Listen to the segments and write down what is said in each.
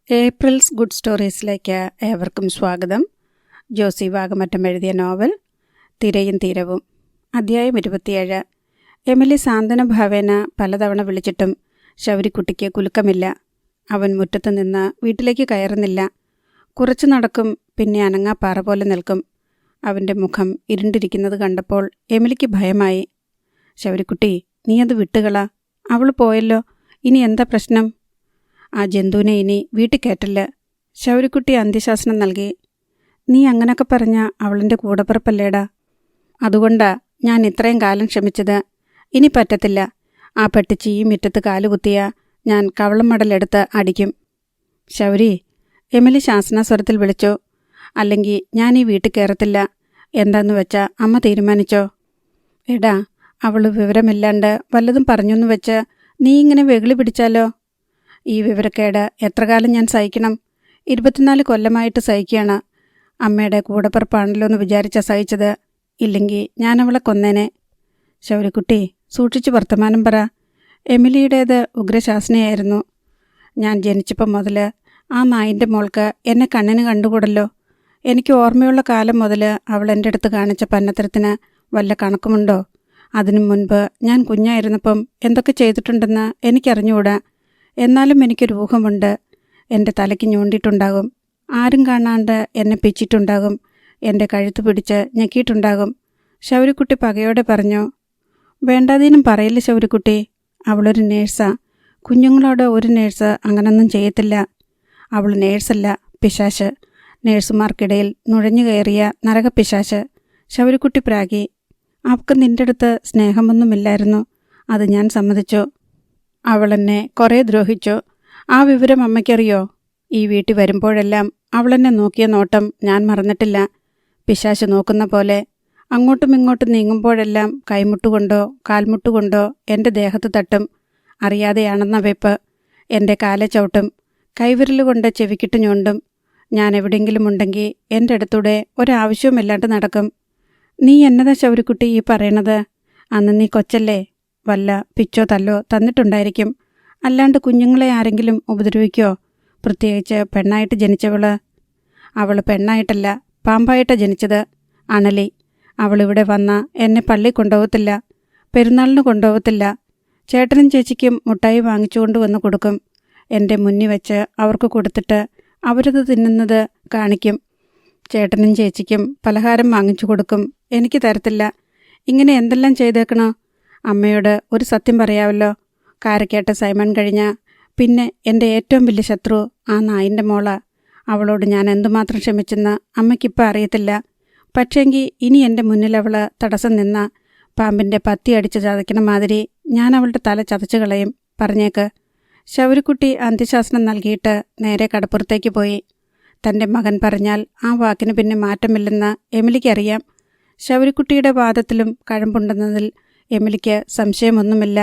April's good സ്റ്റോറീസിലേക്ക് ഏവർക്കും സ്വാഗതം. ജോസി വാഗമറ്റം എഴുതിയ നോവൽ തിരയും തീരവും, അധ്യായം 27. എമിലി സാന്ത്വനഭാവേന പലതവണ വിളിച്ചിട്ടും ശൗരിക്കുട്ടിക്ക് കുലുക്കമില്ല. അവൻ മുറ്റത്ത് നിന്ന് വീട്ടിലേക്ക് കയറുന്നില്ല. കുറച്ചു നടക്കും, പിന്നെ അനങ്ങാപ്പാറ പോലെ നിൽക്കും. അവൻ്റെ മുഖം ഇരുണ്ടിരിക്കുന്നത് കണ്ടപ്പോൾ എമിലിക്ക് ഭയമായി. ശൗരിക്കുട്ടി, നീ അത് വിട്ടുകള. അവൾ പോയല്ലോ, ഇനി എന്താ പ്രശ്നം? ആ ജന്തുവിനെ ഇനി വീട്ടിൽ കയറ്റില്ല. ശൗരിക്കുട്ടി അന്ത്യശാസനം നൽകി. നീ അങ്ങനൊക്കെ പറഞ്ഞ അവളെൻ്റെ കൂടപ്പിറപ്പല്ലേടാ. അതുകൊണ്ടാ ഞാൻ ഇത്രയും കാലം ക്ഷമിച്ചത്. ഇനി പറ്റത്തില്ല. ആ പെട്ടിച്ച് ഈ മുറ്റത്ത് കാലുകുത്തിയ ഞാൻ കവളം മടലെടുത്ത് അടിക്കും. ശൗരി, എമിലി ശാസനാസ്വരത്തിൽ വിളിച്ചു. അല്ലെങ്കിൽ ഞാൻ ഈ വീട്ടിൽ കയറത്തില്ല. എന്താന്ന് വെച്ചാ അമ്മ തീരുമാനിച്ചോ? എടാ, അവൾ വിവരമില്ലാണ്ട് വല്ലതും പറഞ്ഞെന്ന് വെച്ച് നീ ഇങ്ങനെ വെകിളി പിടിച്ചാലോ? ഈ വിവരക്കേട് എത്ര കാലം ഞാൻ സഹിക്കണം? 24 കൊല്ലമായിട്ട് സഹിക്കുകയാണ്. അമ്മയുടെ കൂടപ്പിറപ്പാണല്ലോ എന്ന് വിചാരിച്ചാ സഹിച്ചത്. ഇല്ലെങ്കിൽ ഞാൻ അവളെ കൊന്നേനെ. ശൗരിക്കുട്ടി, സൂക്ഷിച്ച് വർത്തമാനം പറ. എമിലിയുടേത് ഉഗ്രശാസനയായിരുന്നു. ഞാൻ ജനിച്ചപ്പം മുതൽ ആ നായിൻ്റെ മോൾക്ക് എന്നെ കണ്ണിന് കണ്ടുകൂടല്ലോ. എനിക്ക് ഓർമ്മയുള്ള കാലം മുതൽ അവൾ എൻ്റെ അടുത്ത് കാണിച്ച പന്നത്തരത്തിന് വല്ല കണക്കുമുണ്ടോ? അതിനു മുൻപ് ഞാൻ കുഞ്ഞായിരുന്നപ്പം എന്തൊക്കെ ചെയ്തിട്ടുണ്ടെന്ന് എനിക്കറിഞ്ഞുകൂടാ. എന്നാലും എനിക്കൊരു ഊഹമുണ്ട്. എൻ്റെ തലയ്ക്ക് ഞൂണ്ടിയിട്ടുണ്ടാകും. ആരും കാണാണ്ട് എന്നെ പിച്ചിട്ടുണ്ടാകും. എൻ്റെ കഴുത്ത് പിടിച്ച് ഞെക്കിയിട്ടുണ്ടാകും. ശൗരിക്കുട്ടി പകയോടെ പറഞ്ഞു. വേണ്ടാതീനും പറയില്ല ശൗരിക്കുട്ടി. അവളൊരു നേഴ്സാ. കുഞ്ഞുങ്ങളോട് ഒരു നേഴ്സ് അങ്ങനൊന്നും ചെയ്യത്തില്ല. അവൾ നേഴ്സല്ല, പിശാശ്. നേഴ്സുമാർക്കിടയിൽ നുഴഞ്ഞു കയറിയ നരകപ്പിശാശ്. ശൗരിക്കുട്ടി പ്രാഗി. അവൾക്ക് നിൻ്റെ അടുത്ത് സ്നേഹമൊന്നുമില്ലായിരുന്നു. അത് ഞാൻ സമ്മതിച്ചു. അവളെന്നെ കുറേ ദ്രോഹിച്ചു. ആ വിവരം അമ്മയ്ക്കറിയോ? ഈ വീട്ടിൽ വരുമ്പോഴെല്ലാം അവളെന്നെ നോക്കിയ നോട്ടം ഞാൻ മറന്നിട്ടില്ല. പിശാശ് നോക്കുന്ന പോലെ. അങ്ങോട്ടും ഇങ്ങോട്ടും നീങ്ങുമ്പോഴെല്ലാം കൈമുട്ടുകൊണ്ടോ കാൽമുട്ടുകൊണ്ടോ എൻ്റെ ദേഹത്ത് തട്ടും. അറിയാതെയാണെന്ന വെപ്പ്. എൻ്റെ കാലെ ചവിട്ടും. കൈവിരലുകൊണ്ട് ചെവിക്കിട്ട് ഞൊണ്ടും. ഞാൻ എവിടെയെങ്കിലും ഉണ്ടെങ്കിൽ എൻ്റെ അടുത്തൂടെ ഒരാവശ്യവുമില്ലാണ്ട് നടക്കും. നീ എന്നതാ ശൗരിക്കുട്ടി ഈ പറയണത്? അന്ന് നീ കൊച്ചല്ലേ? വല്ല പിച്ചോ തല്ലോ തന്നിട്ടുണ്ടായിരിക്കും. അല്ലാണ്ട് കുഞ്ഞുങ്ങളെ ആരെങ്കിലും ഉപദ്രവിക്കോ? പ്രത്യേകിച്ച് പെണ്ണായിട്ട് ജനിച്ചവള്. അവൾ പെണ്ണായിട്ടല്ല, പാമ്പായിട്ടാണ് ജനിച്ചത്. അണലി. അവളിവിടെ വന്ന എന്നെ പള്ളി കൊണ്ടുപോകത്തില്ല. പെരുന്നാളിന് കൊണ്ടുപോകത്തില്ല. ചേട്ടനും ചേച്ചിക്കും മുട്ടായി വാങ്ങിച്ചുകൊണ്ട് വന്ന് കൊടുക്കും. എൻ്റെ മുന്നിൽ വെച്ച് അവർക്ക് കൊടുത്തിട്ട് അവരത് തിന്നുന്നത് കാണിക്കും. ചേട്ടനും ചേച്ചിക്കും പലഹാരം വാങ്ങിച്ചു കൊടുക്കും. എനിക്ക് തരത്തില്ല. ഇങ്ങനെ എന്തെല്ലാം ചെയ്തേക്കണോ? അമ്മയോട് ഒരു സത്യം പറയാമല്ലോ. കാരക്കേട്ട സൈമൺ കഴിഞ്ഞ പിന്നെ എൻ്റെ ഏറ്റവും വലിയ ശത്രു ആ നായിൻ്റെ മോളാ. അവളോട് ഞാൻ എന്തുമാത്രം ക്ഷമിച്ചെന്ന് അമ്മയ്ക്കിപ്പോൾ അറിയത്തില്ല. പക്ഷേങ്കിൽ ഇനി എൻ്റെ മുന്നിൽ അവൾ തടസ്സം നിന്ന പാമ്പിൻ്റെ പത്തി അടിച്ച് ചതയ്ക്കണ മാതിരി ഞാൻ അവളുടെ തല ചതച്ചു കളയും. പറഞ്ഞേക്ക്. ശൗരിക്കുട്ടി അന്ത്യശാസനം നൽകിയിട്ട് നേരെ കടപ്പുറത്തേക്ക് പോയി. തൻ്റെ മകൻ പറഞ്ഞാൽ ആ വാക്കിന് പിന്നെ മാറ്റമില്ലെന്ന് എമിലിക്കറിയാം. ശൗരിക്കുട്ടിയുടെ വാദത്തിലും കഴമ്പുണ്ടെന്നതിൽ എമിലിക്ക് സംശയമൊന്നുമില്ല.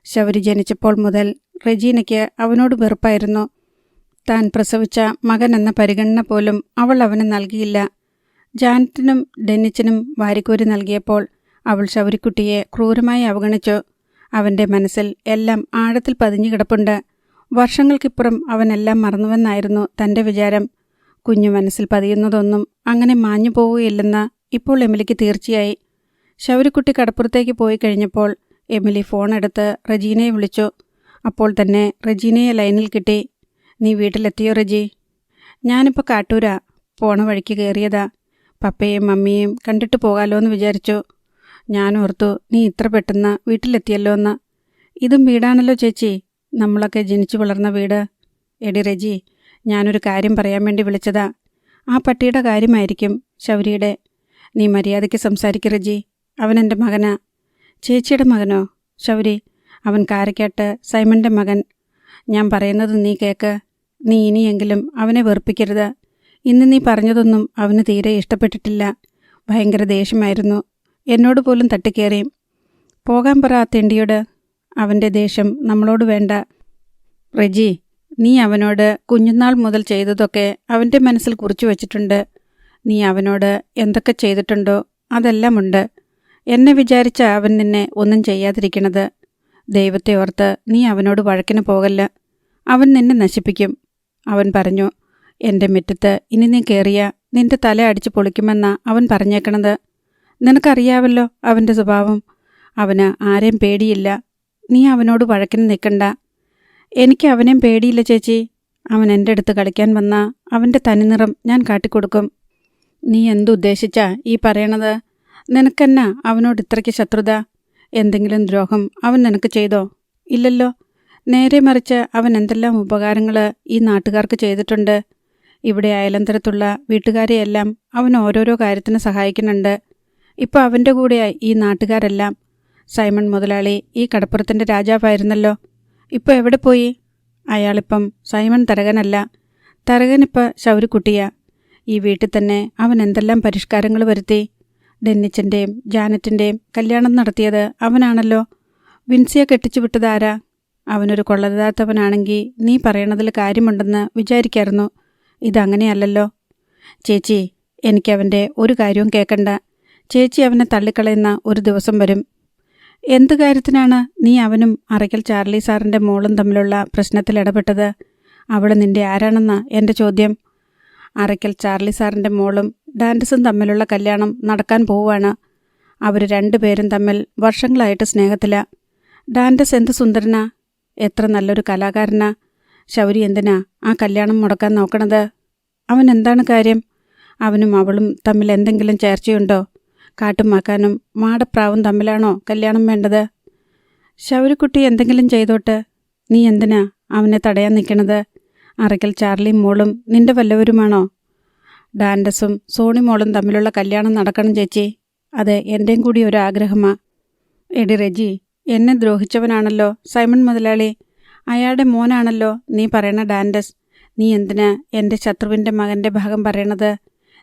ശൗരി ജനിച്ചപ്പോൾ മുതൽ റെജീനയ്ക്ക് അവനോട് വെറുപ്പായിരുന്നു. താൻ പ്രസവിച്ച മകൻ എന്ന പരിഗണന പോലും അവൾ അവന് നൽകിയില്ല. ജാനറ്റിനും ഡെന്നിച്ചിനും വാരിക്കോരി നൽകിയപ്പോൾ അവൾ ശൗരിക്കുട്ടിയെ ക്രൂരമായി അവഗണിച്ചു. അവൻ്റെ മനസ്സിൽ എല്ലാം ആഴത്തിൽ പതിഞ്ഞു കിടപ്പുണ്ട്. വർഷങ്ങൾക്കിപ്പുറം അവനെല്ലാം മറന്നുവെന്നായിരുന്നു തൻ്റെ വിചാരം. കുഞ്ഞു മനസ്സിൽ പതിയുന്നതൊന്നും അങ്ങനെ മാഞ്ഞു പോവുകയില്ലെന്ന് ഇപ്പോൾ എമിലിക്ക് തീർച്ചയായി. ശൗരിക്കുട്ടി കടപ്പുറത്തേക്ക് പോയി കഴിഞ്ഞപ്പോൾ എമിലി ഫോണെടുത്ത് റെജീനയെ വിളിച്ചു. അപ്പോൾ തന്നെ റെജീനയെ ലൈനിൽ കിട്ടി. നീ വീട്ടിലെത്തിയോ റെജി? ഞാനിപ്പോൾ കാട്ടൂരാ. പോണ വഴിക്ക് കയറിയതാ. പപ്പയെയും മമ്മിയെയും കണ്ടിട്ട് പോകാലോ എന്ന് വിചാരിച്ചു. ഞാനോർത്തു നീ ഇത്ര പെട്ടെന്ന് വീട്ടിലെത്തിയല്ലോ എന്ന്. ഇതും വീടാണല്ലോ ചേച്ചി, നമ്മളൊക്കെ ജനിച്ചു വളർന്ന വീട്. എടി റെജി, ഞാനൊരു കാര്യം പറയാൻ വേണ്ടി വിളിച്ചതാ. ആ പട്ടിയുടെ കാര്യമായിരിക്കും, ശൗരിയുടെ. നീ മര്യാദയ്ക്ക് സംസാരിക്ക് റെജി. അവൻ എൻ്റെ മകനാ. ചേച്ചിയുടെ മകനോ? ശൗരി, അവൻ കാരക്കേട്ട് സൈമൻ്റെ മകൻ. ഞാൻ പറയുന്നത് നീ കേക്ക്. നീ ഇനിയെങ്കിലും അവനെ വെറുപ്പിക്കരുത്. ഇന്ന് നീ പറഞ്ഞതൊന്നും അവന് തീരെ ഇഷ്ടപ്പെട്ടിട്ടില്ല. ഭയങ്കര ദേഷ്യമായിരുന്നു. എന്നോട് പോലും തട്ടിക്കേറി. പോകാൻ പറ ആ തെണ്ടിയോട്. അവൻ്റെ ദേഷ്യം നമ്മളോട് വേണ്ട. റെജി, നീ അവനോട് കുഞ്ഞുനാൾ മുതൽ ചെയ്തതൊക്കെ അവൻ്റെ മനസ്സിൽ കുറിച്ചു വച്ചിട്ടുണ്ട്. നീ അവനോട് എന്തൊക്കെ ചെയ്തിട്ടുണ്ടോ അതെല്ലാം ഉണ്ട്. എന്നെ വിചാരിച്ച അവൻ നിന്നെ ഒന്നും ചെയ്യാതിരിക്കണത്. ദൈവത്തെ ഓർത്ത് നീ അവനോട് വഴക്കിന് പോകല്ല. അവൻ നിന്നെ നശിപ്പിക്കും. അവൻ പറഞ്ഞു. എൻ്റെ മുറ്റത്ത് ഇനി നീ കയറിയ നിന്റെ തല അടിച്ച് പൊളിക്കുമെന്നാ അവൻ പറഞ്ഞേക്കണത്. നിനക്കറിയാവല്ലോ അവൻ്റെ സ്വഭാവം. അവന് ആരെയും പേടിയില്ല. നീ അവനോട് വഴക്കിന് നിൽക്കണ്ട. എനിക്ക് അവനെയും പേടിയില്ല ചേച്ചി. അവൻ എൻ്റെ അടുത്ത് കളിക്കാൻ വന്നാൽ അവൻ്റെ തനിനിറം ഞാൻ കാട്ടിക്കൊടുക്കും. നീ എന്തുദ്ദേശിച്ചാ ഈ പറയണത്? നിനക്കെന്നാ അവനോട് ഇത്രയ്ക്ക് ശത്രുത? എന്തെങ്കിലും ദ്രോഹം അവൻ നിനക്ക് ചെയ്തോ? ഇല്ലല്ലോ. നേരെ മറിച്ച് അവൻ എന്തെല്ലാം ഉപകാരങ്ങൾ ഈ നാട്ടുകാർക്ക് ചെയ്തിട്ടുണ്ട്. ഇവിടെ അയലന്തരത്തുള്ള വീട്ടുകാരെയെല്ലാം അവൻ ഓരോരോ കാര്യത്തിന് സഹായിക്കുന്നുണ്ട്. ഇപ്പോൾ അവൻ്റെ കൂടെയായി ഈ നാട്ടുകാരെല്ലാം. സൈമൺ മുതലാളി ഈ കടപ്പുറത്തിൻ്റെ രാജാവായിരുന്നല്ലോ. ഇപ്പോൾ എവിടെ പോയി? അയാളിപ്പം സൈമൺ തരകനല്ല. തരകനിപ്പോൾ ശൗരിക്കുട്ടിയാ. ഈ വീട്ടിൽ തന്നെ അവൻ എന്തെല്ലാം പരിഷ്കാരങ്ങൾ വരുത്തി. ഡെന്നിച്ചൻ്റെയും ജാനറ്റിൻ്റെയും കല്യാണം നടത്തിയത് അവനാണല്ലോ. വിൻസിയെ കെട്ടിച്ചു വിട്ടതാരാ? അവനൊരു കൊള്ളരുതാത്തവനാണെങ്കിൽ നീ പറയണതിൽ കാര്യമുണ്ടെന്ന് വിചാരിക്കായിരുന്നു. ഇതങ്ങനെയല്ലല്ലോ. ചേച്ചി, എനിക്കവൻ്റെ ഒരു കാര്യവും കേൾക്കണ്ട. ചേച്ചി അവനെ തള്ളിക്കളയുന്ന ഒരു ദിവസം വരും. എന്തു കാര്യത്തിനാണ് നീ അവനും അറയ്ക്കൽ ചാർലി സാറിൻ്റെ മോളും തമ്മിലുള്ള പ്രശ്നത്തിൽ ഇടപെട്ടത്? അവൾ നിന്റെ ആരാണെന്നാ എൻ്റെ ചോദ്യം. അറയ്ക്കൽ ചാർലി സാറിൻ്റെ മോളും ഡാൻഡസും തമ്മിലുള്ള കല്യാണം നടക്കാൻ പോവുകയാണ്. അവർ രണ്ടുപേരും തമ്മിൽ വർഷങ്ങളായിട്ട് സ്നേഹത്തിലാ. ഡാൻഡസ് എന്ത് സുന്ദരനാ, എത്ര നല്ലൊരു കലാകാരനാ. ശൗരി എന്തിനാ ആ കല്യാണം മുടക്കാൻ നോക്കണത്? അവൻ എന്താണ് കാര്യം? അവനും അവളും തമ്മിൽ എന്തെങ്കിലും ചേർച്ചയുണ്ടോ? കാട്ടുമാക്കാനും മാടപ്രാവും തമ്മിലാണോ കല്യാണം വേണ്ടത്? ശൗരിക്കുട്ടി എന്തെങ്കിലും ചെയ്തോട്ട്. നീ എന്തിനാ അവനെ തടയാൻ നിൽക്കണത്? അറയ്ക്കൽ ചാർലിയും മോളും നിന്റെ വല്ലവരുമാണോ? ഡാൻഡസും സോണി മോളും തമ്മിലുള്ള കല്യാണം നടക്കണം ചേച്ചി. അത് എൻ്റെയും കൂടി ഒരു ആഗ്രഹമാ. എടി റെജി, എന്നെ ദ്രോഹിച്ചവനാണല്ലോ സൈമൺ മുതലാളി. അയാളുടെ മോനാണല്ലോ നീ പറയണ ഡാൻഡസ്. നീ എന്തിനാ എൻ്റെ ശത്രുവിൻ്റെ മകൻ്റെ ഭാഗം പറയണത്?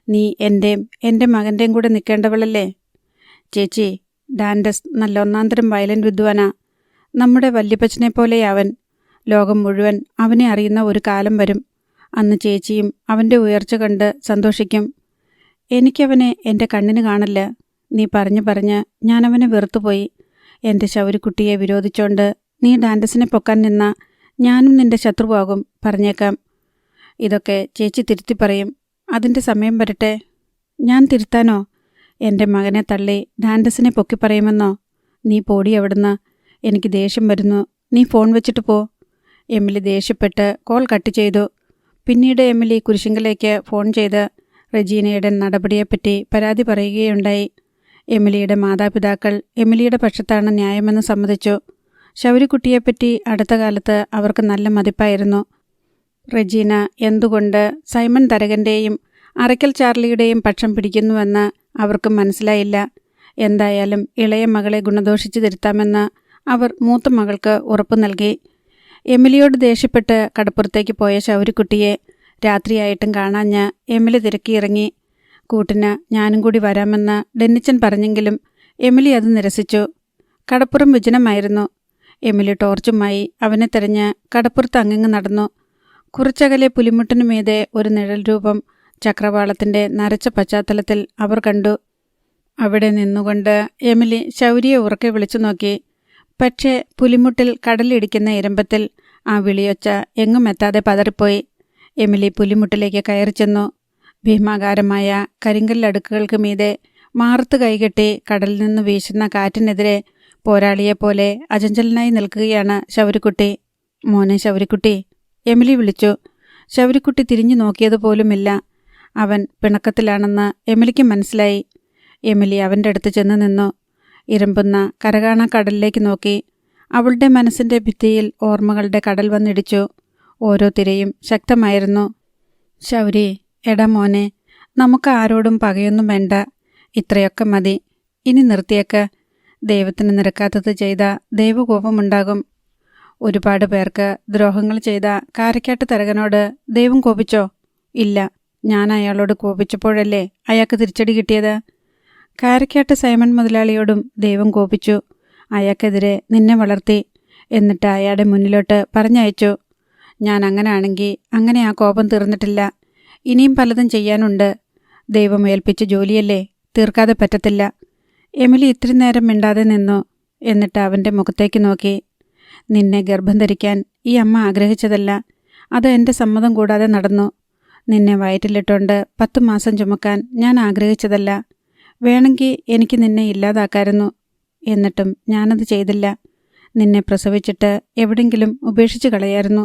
നീ എൻ്റെയും എൻ്റെ മകൻ്റെയും കൂടെ നിൽക്കേണ്ടവളല്ലേ? ചേച്ചി, ഡാൻഡസ് നല്ല ഒന്നാന്തരം വയലൻ വിദ്വാനാ. നമ്മുടെ വല്യപ്പച്ചനെ പോലെയവൻ. ലോകം മുഴുവൻ അവനെ അറിയുന്ന ഒരു കാലം വരും. അന്ന് ചേച്ചിയും അവൻ്റെ ഉയർച്ച കണ്ട് സന്തോഷിക്കും. എനിക്കവനെ എൻ്റെ കണ്ണിന് കാണില്ല. നീ പറഞ്ഞ് ഞാനവനെ വെറുത്തുപോയി. എൻ്റെ ശൗരിക്കുട്ടിയെ വിരോധിച്ചോണ്ട് നീ ഡാൻഡസിനെ പൊക്കാൻ നിന്ന ഞാനും നിന്റെ ശത്രുവാകും, പറഞ്ഞേക്കാം. ഇതൊക്കെ ചേച്ചി തിരുത്തി പറയും. അതിൻ്റെ സമയം വരട്ടെ. ഞാൻ തിരുത്താനോ? എൻ്റെ മകനെ തള്ളി ഡാൻഡസിനെ പൊക്കി പറയുമെന്നോ? നീ പോടി അവിടുന്ന്. എനിക്ക് ദേഷ്യം വരുന്നു. നീ ഫോൺ വെച്ചിട്ട് പോ. എമിലി ദേഷ്യപ്പെട്ട് കോൾ കട്ട് ചെയ്തു. പിന്നീട് എമിലി കുരിശിങ്കലേക്ക് ഫോൺ ചെയ്ത് റെജീനയുടെ നടപടിയെപ്പറ്റി പരാതി പറയുകയുണ്ടായി. എമിലിയുടെ മാതാപിതാക്കൾ എമിലിയുടെ പക്ഷത്താണ് ന്യായമെന്ന് സമ്മതിച്ചു. ശൗരിക്കുട്ടിയെപ്പറ്റി അടുത്ത കാലത്ത് അവർക്ക് നല്ല മതിപ്പായിരുന്നു. റെജീന എന്തുകൊണ്ട് സൈമൺ തരകൻ്റെയും അറയ്ക്കൽ ചാർലിയുടെയും പക്ഷം പിടിക്കുന്നുവെന്ന് അവർക്ക് മനസ്സിലായില്ല. എന്തായാലും ഇളയ മകളെ ഗുണദോഷിച്ച് തിരുത്താമെന്ന് അവർ മൂത്ത മകൾക്ക് ഉറപ്പു നൽകി. എമിലിയോട് ദേഷ്യപ്പെട്ട് കടപ്പുറത്തേക്ക് പോയ ശൗരിക്കുട്ടിയെ രാത്രിയായിട്ടും കാണാഞ്ഞ് എമിലി തിരക്കിയിറങ്ങി. കൂട്ടിന് ഞാനും കൂടി വരാമെന്ന് ഡെന്നിച്ചൻ പറഞ്ഞെങ്കിലും എമിലി അത് നിരസിച്ചു. കടപ്പുറം വിജനമായിരുന്നു. എമിലി ടോർച്ചുമായി അവനെ തെരഞ്ഞ് കടപ്പുറത്ത് അങ്ങിങ്ങ് നടന്നു. കുറച്ചകലെ പുലിമുട്ടിനു മീതെ ഒരു നിഴൽ രൂപം ചക്രവാളത്തിൻ്റെ നരച്ച പശ്ചാത്തലത്തിൽ അവർ കണ്ടു. അവിടെ നിന്നുകൊണ്ട് എമിലി ശൗരിയെ ഉറക്കെ വിളിച്ചു നോക്കി. പക്ഷേ പുലിമുട്ടിൽ കടലിടിക്കുന്ന ഇരമ്പത്തിൽ ആ വിളിയൊച്ച എങ്ങും എത്താതെ പതറിപ്പോയി. എമിലി പുലിമുട്ടിലേക്ക് കയറി ചെന്നു. ഭീമാകാരമായ കരിങ്കല്ലടുക്കുകൾക്ക് മീതെ മാറത്ത് കൈകെട്ടി കടലിൽ നിന്ന് വീശുന്ന കാറ്റിനെതിരെ പോരാളിയെപ്പോലെ അചഞ്ചലനായി നിൽക്കുകയാണ് ശൗരിക്കുട്ടി. മോനെ ശൗരിക്കുട്ടി, എമിലി വിളിച്ചു. ശൗരിക്കുട്ടി തിരിഞ്ഞു നോക്കിയതുപോലുമില്ല. അവൻ പിണക്കത്തിലാണെന്ന് എമിലിക്ക് മനസ്സിലായി. എമിലി അവൻ്റെ അടുത്ത് ചെന്ന് നിന്നു. ഇരമ്പുന്ന കരകാണ കടലിലേക്ക് നോക്കി. അവളുടെ മനസ്സിൻ്റെ ഭിത്തിയിൽ ഓർമ്മകളുടെ കടൽ വന്നിടിച്ചു. ഓരോ തിരയും ശക്തമായിരുന്നു. ശൗരി, എടാ മോനെ, നമുക്ക് ആരോടും പകയൊന്നും വേണ്ട. ഇത്രയൊക്കെ മതി. ഇനി നിർത്തിയേക്ക്. ദൈവത്തിന് നിരക്കാത്തത് ചെയ്ത ദൈവകോപമുണ്ടാകും. ഒരുപാട് പേർക്ക് ദ്രോഹങ്ങൾ ചെയ്ത കാരക്കാട്ട് തരകനോട് ദൈവം കോപിച്ചോ? ഇല്ല. ഞാൻ അയാളോട് കോപിച്ചപ്പോഴല്ലേ അയാൾക്ക് തിരിച്ചടി കിട്ടിയത്. കാരക്കാട്ട് സൈമൺ മുതലാളിയോടും ദൈവം കോപിച്ചു. അയാൾക്കെതിരെ നിന്നെ വളർത്തി. എന്നിട്ട് അയാളുടെ മുന്നിലോട്ട് പറഞ്ഞയച്ചു. ഞാൻ അങ്ങനെയാണെങ്കിൽ അങ്ങനെ ആ കോപം തീർന്നിട്ടില്ല. ഇനിയും പലതും ചെയ്യാനുണ്ട്. ദൈവം ഏൽപ്പിച്ച ജോലിയല്ലേ, തീർക്കാതെ പറ്റത്തില്ല. എമിലി ഇത്തിരി നേരം മിണ്ടാതെ നിന്നു. എന്നിട്ട് അവൻ്റെ മുഖത്തേക്ക് നോക്കി. നിന്നെ ഗർഭം ധരിക്കാൻ ഈ അമ്മ ആഗ്രഹിച്ചതല്ല. അത് എൻ്റെ സമ്മതം കൂടാതെ നടന്നു. നിന്നെ വയറ്റിലിട്ടുകൊണ്ട് 10 മാസം ചുമക്കാൻ ഞാൻ ആഗ്രഹിച്ചതല്ല. വേണമെങ്കിൽ എനിക്ക് നിന്നെ ഇല്ലാതാക്കായിരുന്നു. എന്നിട്ടും ഞാനത് ചെയ്തില്ല. നിന്നെ പ്രസവിച്ചിട്ട് എവിടെങ്കിലും ഉപേക്ഷിച്ച് കളയായിരുന്നു.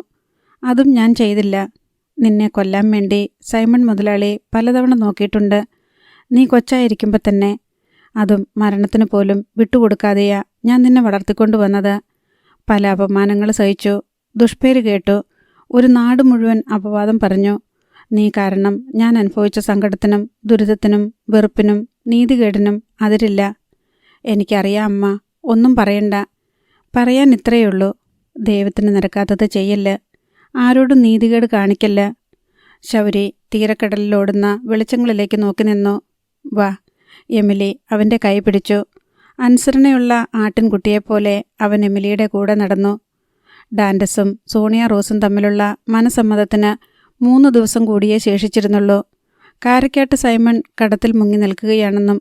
അതും ഞാൻ ചെയ്തില്ല. നിന്നെ കൊല്ലാൻ വേണ്ടി സൈമൺ മുതലാളി പലതവണ നോക്കിയിട്ടുണ്ട്. നീ കൊച്ചായിരിക്കുമ്പോൾ തന്നെ. അതും മരണത്തിന് പോലും വിട്ടുകൊടുക്കാതെയാ ഞാൻ നിന്നെ വളർത്തിക്കൊണ്ടു വന്നത്. പല അപമാനങ്ങൾ സഹിച്ചു, ദുഷ്പേര് കേട്ടു, ഒരു നാട് മുഴുവൻ അപവാദം പറഞ്ഞു. നീ കാരണം ഞാൻ അനുഭവിച്ച സങ്കടത്തിനും ദുരിതത്തിനും വെറുപ്പിനും നീതികേടിനും അതിരില്ല. എനിക്കറിയാം അമ്മ, ഒന്നും പറയണ്ട. പറയാൻ ഇത്രയുള്ളൂ, ദൈവത്തിന് നിരക്കാത്തത് ചെയ്യല്ല, ആരോടും നീതികേട് കാണിക്കല്ല. ശൗരി തീരക്കടലിലോടുന്ന വെളിച്ചങ്ങളിലേക്ക് നോക്കി നിന്നു. വാ. എമിലി അവൻ്റെ കൈ പിടിച്ചു. അനുസരണയുള്ള ആട്ടിൻകുട്ടിയെപ്പോലെ അവൻ എമിലിയുടെ കൂടെ നടന്നു. ഡാൻഡസും സോണിയ റോസും തമ്മിലുള്ള മനസമ്മതത്തിന് 3 ദിവസം കൂടിയേ ശേഷിച്ചിരുന്നുള്ളൂ. കാരക്കാട്ട് സൈമൺ കടത്തിൽ മുങ്ങി നിൽക്കുകയാണെന്നും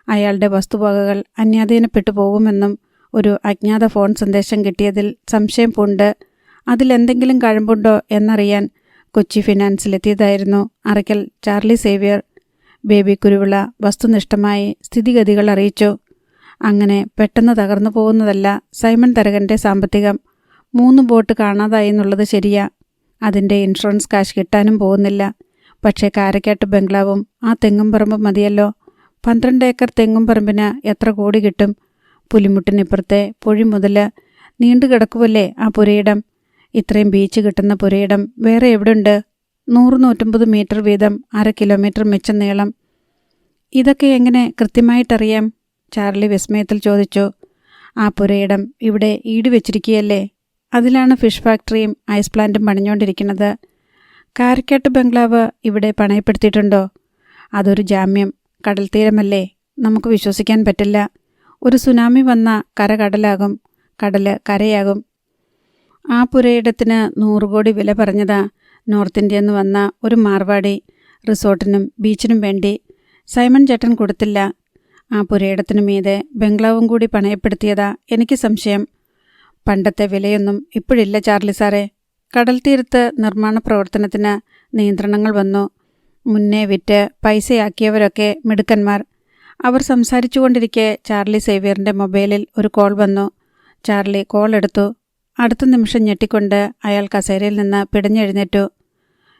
അയാളുടെ വസ്തുവകകൾ അന്യാധീനപ്പെട്ടു പോകുമെന്നും ഒരു അജ്ഞാത ഫോൺ സന്ദേശം കിട്ടിയതിൽ സംശയം പൂണ്ട് അതിലെന്തെങ്കിലും കഴമ്പുണ്ടോ എന്നറിയാൻ കൊച്ചി ഫിനാൻസിലെത്തിയതായിരുന്നു അറയ്ക്കൽ ചാർലി സേവ്യർ. ബേബി കുരുവിള വസ്തുനിഷ്ഠമായി സ്ഥിതിഗതികൾ അറിയിച്ചു. അങ്ങനെ പെട്ടെന്ന് തകർന്നു പോകുന്നതല്ല സൈമൺ തരകൻ്റെ സാമ്പത്തികം. 3 ബോട്ട് കാണാതായി എന്നുള്ളത് ശരിയാ. അതിൻ്റെ ഇൻഷുറൻസ് കാശ് കിട്ടാനും പോകുന്നില്ല. പക്ഷേ കാരക്കാട്ട് ബംഗ്ലാവും ആ തെങ്ങുംപറമ്പും മതിയല്ലോ. 12 ഏക്കർ തെങ്ങുംപറമ്പിന് എത്ര കോടി കിട്ടും? പുലിമുട്ടിനിപ്പുറത്തെ പൊഴി മുതൽ നീണ്ടുകിടക്കുമല്ലേ ആ പുരയിടം. ഇത്രയും ബീച്ച് കിട്ടുന്ന പുരയിടം വേറെ എവിടുണ്ട്? 100-150 മീറ്റർ വീതം 1/2 കിലോമീറ്റർ മിച്ചം നീളം. ഇതൊക്കെ എങ്ങനെ കൃത്യമായിട്ടറിയാം? ചാർലി വിസ്മയത്തിൽ ചോദിച്ചു. ആ പുരയിടം ഇവിടെ ഈട് വെച്ചിരിക്കുകയല്ലേ. അതിലാണ് ഫിഷ് ഫാക്ടറിയും ഐസ് പ്ലാന്റും പണിഞ്ഞുകൊണ്ടിരിക്കുന്നത്. കാരക്കാട്ട് ബംഗ്ലാവ് ഇവിടെ പണയപ്പെടുത്തിയിട്ടുണ്ടോ? അതൊരു ജാമ്യം. കടൽ തീരമല്ലേ, നമുക്ക് വിശ്വസിക്കാൻ പറ്റില്ല. ഒരു സുനാമി വന്ന കര കടലാകും, കടല് കരയാകും. ആ പുരയിടത്തിന് 100 കോടി വില പറഞ്ഞതാ നോർത്ത് ഇന്ത്യയിൽ നിന്ന് വന്ന ഒരു മാർവാടി. റിസോർട്ടിനും ബീച്ചിനും വേണ്ടി. സൈമൺ ചേട്ടൻ കൊടുത്തില്ല. ആ പുരയിടത്തിനു മീതെ ബംഗ്ലാവും കൂടി പണയപ്പെടുത്തിയതാ എനിക്ക് സംശയം. പണ്ടത്തെ വിലയൊന്നും ഇപ്പോഴില്ല ചാർലി സാറേ. കടൽ തീരത്ത് നിർമ്മാണ പ്രവർത്തനത്തിന് നിയന്ത്രണങ്ങൾ വന്നു. മുന്നേ വിറ്റ് പൈസയാക്കിയവരൊക്കെ മിടുക്കന്മാർ. അവർ സംസാരിച്ചു കൊണ്ടിരിക്കെ ചാർലി സേവ്യറിൻ്റെ മൊബൈലിൽ ഒരു കോൾ വന്നു. ചാർലി കോൾ എടുത്തു. അടുത്ത നിമിഷം ഞെട്ടിക്കൊണ്ട് അയാൾ കസേരയിൽ നിന്ന് പിടഞ്ഞെഴുന്നേറ്റു.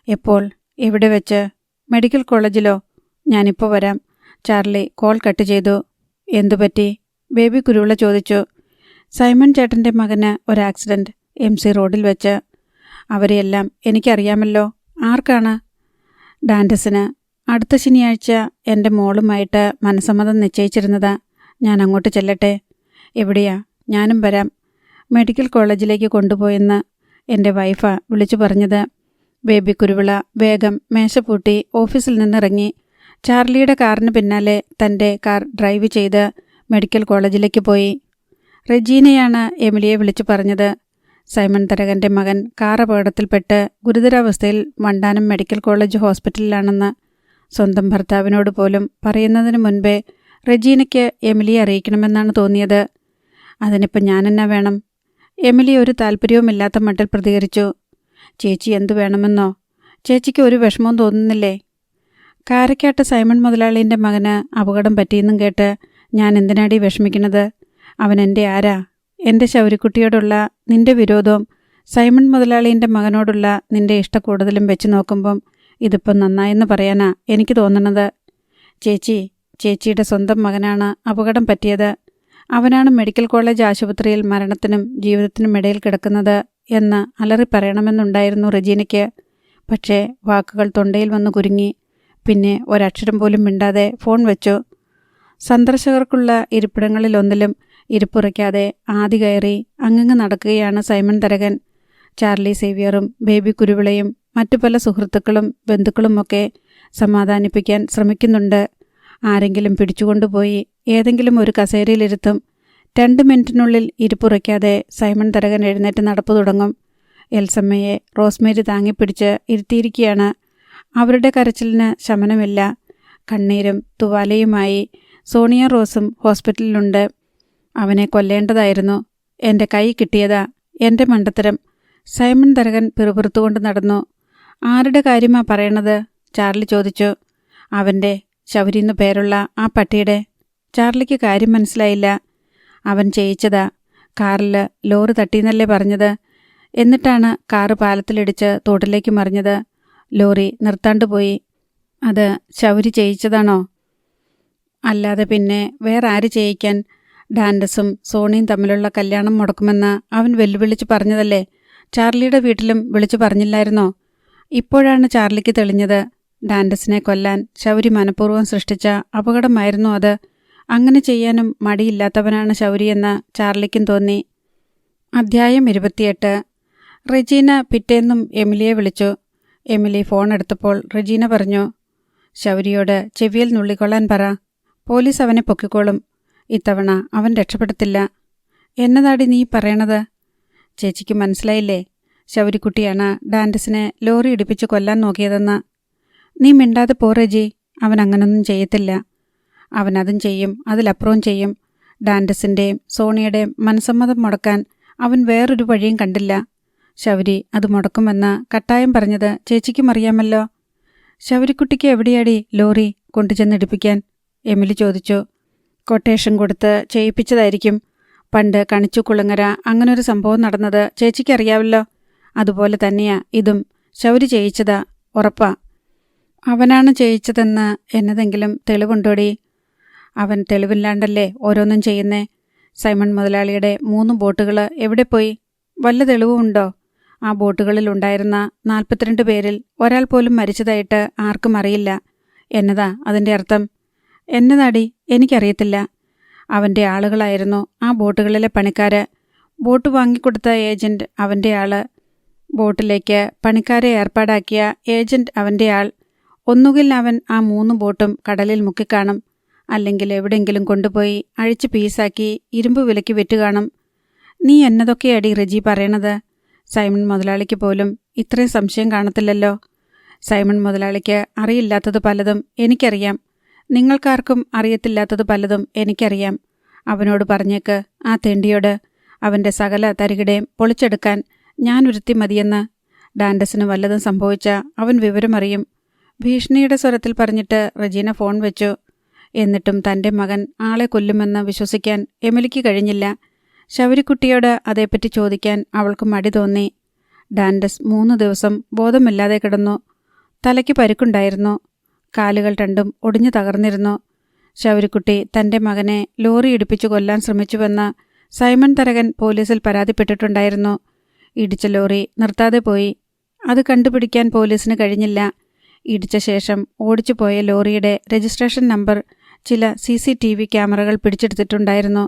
എപ്പോൾ? എവിടെ വെച്ച്? മെഡിക്കൽ കോളേജിലോ? ഞാനിപ്പോൾ വരാം. ചാർലി കോൾ കട്ട് ചെയ്തു. എന്തുപറ്റി? ബേബി കുരുവിള ചോദിച്ചു. സൈമൺ ചേട്ടൻ്റെ മകന് ഒരു ആക്സിഡൻറ്റ് MC റോഡിൽ വെച്ച്. അവരെയെല്ലാം എനിക്കറിയാമല്ലോ. ആർക്കാണ്? ഡാൻഡസിന്. അടുത്ത ശനിയാഴ്ച എൻ്റെ മോളുമായിട്ട് മനസ്സമ്മതം നിശ്ചയിച്ചിരുന്നതാ. ഞാൻ അങ്ങോട്ട് ചെല്ലട്ടെ? എവിടെയാ? ഞാനും വരാം. മെഡിക്കൽ കോളേജിലേക്ക് കൊണ്ടുപോയെന്ന് എൻ്റെ വൈഫാ വിളിച്ചു പറഞ്ഞത്. ബേബി കുരുവിള വേഗം മേശപൂട്ടി ഓഫീസിൽ നിന്നിറങ്ങി. ചാർലിയുടെ കാറിന് പിന്നാലെ തൻ്റെ കാർ ഡ്രൈവ് ചെയ്ത് മെഡിക്കൽ കോളേജിലേക്ക് പോയി. റെജീനയാണ് എമിലിയെ വിളിച്ചു പറഞ്ഞത്. സൈമൺ തരകൻ്റെ മകൻ കാർ അപകടത്തിൽപ്പെട്ട് ഗുരുതരാവസ്ഥയിൽ വണ്ടാനം മെഡിക്കൽ കോളേജ് ഹോസ്പിറ്റലിലാണെന്ന്. സ്വന്തം ഭർത്താവിനോട് പോലും പറയുന്നതിന് മുൻപേ റെജീനയ്ക്ക് എമിലിയെ അറിയിക്കണമെന്നാണ് തോന്നിയത്. അതിനിപ്പോൾ ഞാനെന്നാ വേണം? എമിലി ഒരു താല്പര്യവുമില്ലാത്ത മട്ടിൽ പ്രതികരിച്ചു. ചേച്ചി എന്തു വേണമെന്നോ? ചേച്ചിക്ക് ഒരു വിഷമവും തോന്നുന്നില്ലേ? കാരക്കാട്ട് സൈമൺ മുതലാളീൻ്റെ മകന് അപകടം പറ്റിയെന്നും കേട്ട് ഞാൻ എന്തിനാടി വിഷമിക്കുന്നത്? അവൻ എൻ്റെ ആരാ? എൻ്റെ ശൗരിക്കുട്ടിയോടുള്ള നിന്റെ വിരോധവും സൈമൺ മുതലാളീൻ്റെ മകനോടുള്ള നിന്റെ ഇഷ്ടക്കൂടുതലും വെച്ച് നോക്കുമ്പം ഇതിപ്പം നന്നായെന്ന് പറയാനാ എനിക്ക് തോന്നണത്. ചേച്ചിയുടെ സ്വന്തം മകനാണ് അപകടം പറ്റിയത്. അവനാണ് മെഡിക്കൽ കോളേജ് ആശുപത്രിയിൽ മരണത്തിനും ജീവിതത്തിനും ഇടയിൽ കിടക്കുന്നത് എന്ന് അലറി പറയണമെന്നുണ്ടായിരുന്നു റെജീനയ്ക്ക്. പക്ഷേ വാക്കുകൾ തൊണ്ടയിൽ വന്ന് കുരുങ്ങി. പിന്നെ ഒരക്ഷരം പോലും മിണ്ടാതെ ഫോൺ വെച്ചു. സന്ദർശകർക്കുള്ള ഇരിപ്പിടങ്ങളിലൊന്നിലും ഇരിപ്പുറയ്ക്കാതെ ആദി കയറി അങ്ങങ്ങ് നടക്കുകയാണ് സൈമൺ തരകൻ. ചാർലി സേവ്യറും ബേബി കുരുവിളയും മറ്റു പല സുഹൃത്തുക്കളും ബന്ധുക്കളുമൊക്കെ സമാധാനിപ്പിക്കാൻ ശ്രമിക്കുന്നുണ്ട്. ആരെങ്കിലും പിടിച്ചുകൊണ്ടുപോയി ഏതെങ്കിലും ഒരു കസേരയിലിരുത്തും. 2 മിനിറ്റിനുള്ളിൽ ഇരിപ്പുറയ്ക്കാതെ സൈമൺ തരകൻ എഴുന്നേറ്റ് നടപ്പു തുടങ്ങും. എൽസമ്മയെ റോസ്മേരി താങ്ങിപ്പിടിച്ച് ഇരുത്തിയിരിക്കുകയാണ്. അവരുടെ കരച്ചിലിന് ശമനമില്ല. കണ്ണീരും തുവാലയുമായി സോണിയ റോസും ഹോസ്പിറ്റലിലുണ്ട്. അവനെ കൊല്ലേണ്ടതായിരുന്നു. എൻ്റെ കൈ കിട്ടിയതാ. എൻ്റെ മണ്ടത്തരം. സൈമൺ തരകൻ പിറുപിറുത്തുകൊണ്ട് നടന്നു. ആരുടെ കാര്യമാ പറയണത്? ചാർലി ചോദിച്ചു. അവൻ്റെ, ശൗരിന്ന് പേരുള്ള ആ പട്ടിയുടെ. ചാർലിക്ക് കാര്യം മനസ്സിലായില്ല. അവൻ ചെയ്യിച്ചതാ. കാറിൽ ലോറി തട്ടിയെന്നല്ലേ പറഞ്ഞത്. എന്നിട്ടാണ് കാറ് പാലത്തിലിടിച്ച് തോട്ടിലേക്ക് മറിഞ്ഞത്. ലോറി നിർത്താണ്ട് പോയി. അത് ശൗരി ചെയ്യിച്ചതാണോ? അല്ലാതെ പിന്നെ വേറെ ആര് ചെയ്യിക്കാൻ? ഡാൻഡസും സോണിയും തമ്മിലുള്ള കല്യാണം മുടക്കുമെന്ന് അവൻ വെല്ലുവിളിച്ച് പറഞ്ഞതല്ലേ. ചാർലിയുടെ വീട്ടിലും വിളിച്ചു പറഞ്ഞില്ലായിരുന്നോ? ഇപ്പോഴാണ് ചാർലിക്ക് തെളിഞ്ഞത്. ഡാൻഡസിനെ കൊല്ലാൻ ശൗരി മനഃപൂർവ്വം സൃഷ്ടിച്ച അപകടമായിരുന്നു അത്. അങ്ങനെ ചെയ്യാനും മടിയില്ലാത്തവനാണ് ശൗരിയെന്ന് ചാർലിക്കും തോന്നി. അധ്യായം 28. റെജീന പിറ്റേന്നും എമിലിയെ വിളിച്ചു. എമിലി ഫോൺ എടുത്തപ്പോൾ റെജീന പറഞ്ഞു, ശൗരിയോട് ചെവിയിൽ നുള്ളിക്കൊള്ളാൻ പറ. പോലീസ് അവനെ പൊക്കിക്കോളും. ഇത്തവണ അവൻ രക്ഷപ്പെടത്തില്ല. എന്നതാടി നീ പറയണത്? ചേച്ചിക്ക് മനസ്സിലായില്ലേ? ശൗരിക്കുട്ടിയാണ് ഡാൻഡസിനെ ലോറി ഇടിപ്പിച്ച് കൊല്ലാൻ നോക്കിയതെന്ന്. നീ മിണ്ടാതെ പോ റെജി. അവൻ അങ്ങനൊന്നും ചെയ്യത്തില്ല. അവനതും ചെയ്യും, അതിലപ്പുറവും ചെയ്യും. ഡാൻഡസിൻ്റെയും സോണിയുടെയും മനസ്സമ്മതം മുടക്കാൻ അവൻ വേറൊരു വഴിയും കണ്ടില്ല. ശൗരി അത് മുടക്കുമെന്ന് കട്ടായം പറഞ്ഞത് ചേച്ചിക്കും അറിയാമല്ലോ. ശൗരിക്കുട്ടിക്ക് എവിടെയാടി ലോറി കൊണ്ടുചെന്നിടിപ്പിക്കാൻ? എമിലി ചോദിച്ചു. കൊട്ടേഷൻ കൊടുത്ത് ചെയ്യിപ്പിച്ചതായിരിക്കും. പണ്ട് കണിച്ചുകുളങ്ങര അങ്ങനൊരു സംഭവം നടന്നത് ചേച്ചിക്കറിയാവല്ലോ. അതുപോലെ തന്നെയാ ഇതും. ശൗരി ചെയ്യിച്ചതാ, ഉറപ്പാ. അവനാണ് ചെയ്യിച്ചതെന്ന് എന്നതെങ്കിലും തെളിവുണ്ടോടി? അവൻ തെളിവില്ലാണ്ടല്ലേ ഓരോന്നും ചെയ്യുന്നേ. സൈമൺ മുതലാളിയുടെ 3 ബോട്ടുകൾ എവിടെ പോയി? വല്ല തെളിവുമുണ്ടോ? ആ ബോട്ടുകളിലുണ്ടായിരുന്ന 42 പേരിൽ ഒരാൾ പോലും മരിച്ചതായിട്ട് ആർക്കും അറിയില്ല. എന്നതാ അതിൻ്റെ അർത്ഥം? എന്നതാടി? എനിക്കറിയത്തില്ല. അവൻ്റെ ആളുകളായിരുന്നു ആ ബോട്ടുകളിലെ പണിക്കാര്. ബോട്ട് വാങ്ങിക്കൊടുത്ത ഏജന്റ് അവൻ്റെ ആള്. ബോട്ടിലേക്ക് പണിക്കാരെ ഏർപ്പാടാക്കിയ ഏജന്റ് അവൻ്റെ ആൾ. ഒന്നുകിൽ അവൻ ആ 3 ബോട്ടും കടലിൽ മുക്കിക്കാണും, അല്ലെങ്കിൽ എവിടെയെങ്കിലും കൊണ്ടുപോയി അഴിച്ച് പീസാക്കി ഇരുമ്പ് വിലയ്ക്ക് വിറ്റുകാണും. നീ എന്നതൊക്കെയാടി റെജി പറയണത്? സൈമൺ മുതലാളിക്ക് പോലും ഇത്രയും സംശയം കാണത്തില്ലല്ലോ. സൈമൺ മുതലാളിക്ക് അറിയില്ലാത്തത് പലതും എനിക്കറിയാം. നിങ്ങൾക്കാർക്കും അറിയത്തില്ലാത്തത് പലതും എനിക്കറിയാം. അവനോട് പറഞ്ഞേക്ക്, ആ തെണ്ടിയോട്, അവൻ്റെ സകല തരികിടയും പൊളിച്ചെടുക്കാൻ ഞാൻ ഒരുത്തി മതിയെന്ന്. ഡാൻഡസിന് വല്ലതും സംഭവിച്ച അവൻ വിവരമറിയും. ഭീഷണിയുടെ സ്വരത്തിൽ പറഞ്ഞിട്ട് റെജീന ഫോൺ വെച്ചു. എന്നിട്ടും തൻ്റെ മകൻ ആളെ കൊല്ലുമെന്ന് വിശ്വസിക്കാൻ എമിലിക്ക് കഴിഞ്ഞില്ല. ശൗരിക്കുട്ടിയോട് അതേപ്പറ്റി ചോദിക്കാൻ അവൾക്ക് മടി തോന്നി. ഡാൻഡസ് 3 ദിവസം ബോധമില്ലാതെ കിടന്നു. തലയ്ക്ക് പരുക്കുണ്ടായിരുന്നു. കാലുകൾ രണ്ടും ഒടിഞ്ഞു തകർന്നിരുന്നു. ശൗരിക്കുട്ടി തൻ്റെ മകനെ ലോറി ഇടിപ്പിച്ചു കൊല്ലാൻ ശ്രമിച്ചുവെന്ന് സൈമൺ തരകൻ പോലീസിൽ പരാതിപ്പെട്ടിട്ടുണ്ടായിരുന്നു. ഇടിച്ച ലോറി നിർത്താതെ പോയി. അത് കണ്ടുപിടിക്കാൻ പോലീസിന് കഴിഞ്ഞില്ല. ഇടിച്ച ശേഷം ഓടിച്ചുപോയ ലോറിയുടെ രജിസ്ട്രേഷൻ നമ്പർ ചില CCTV ക്യാമറകൾ പിടിച്ചെടുത്തിട്ടുണ്ടായിരുന്നു.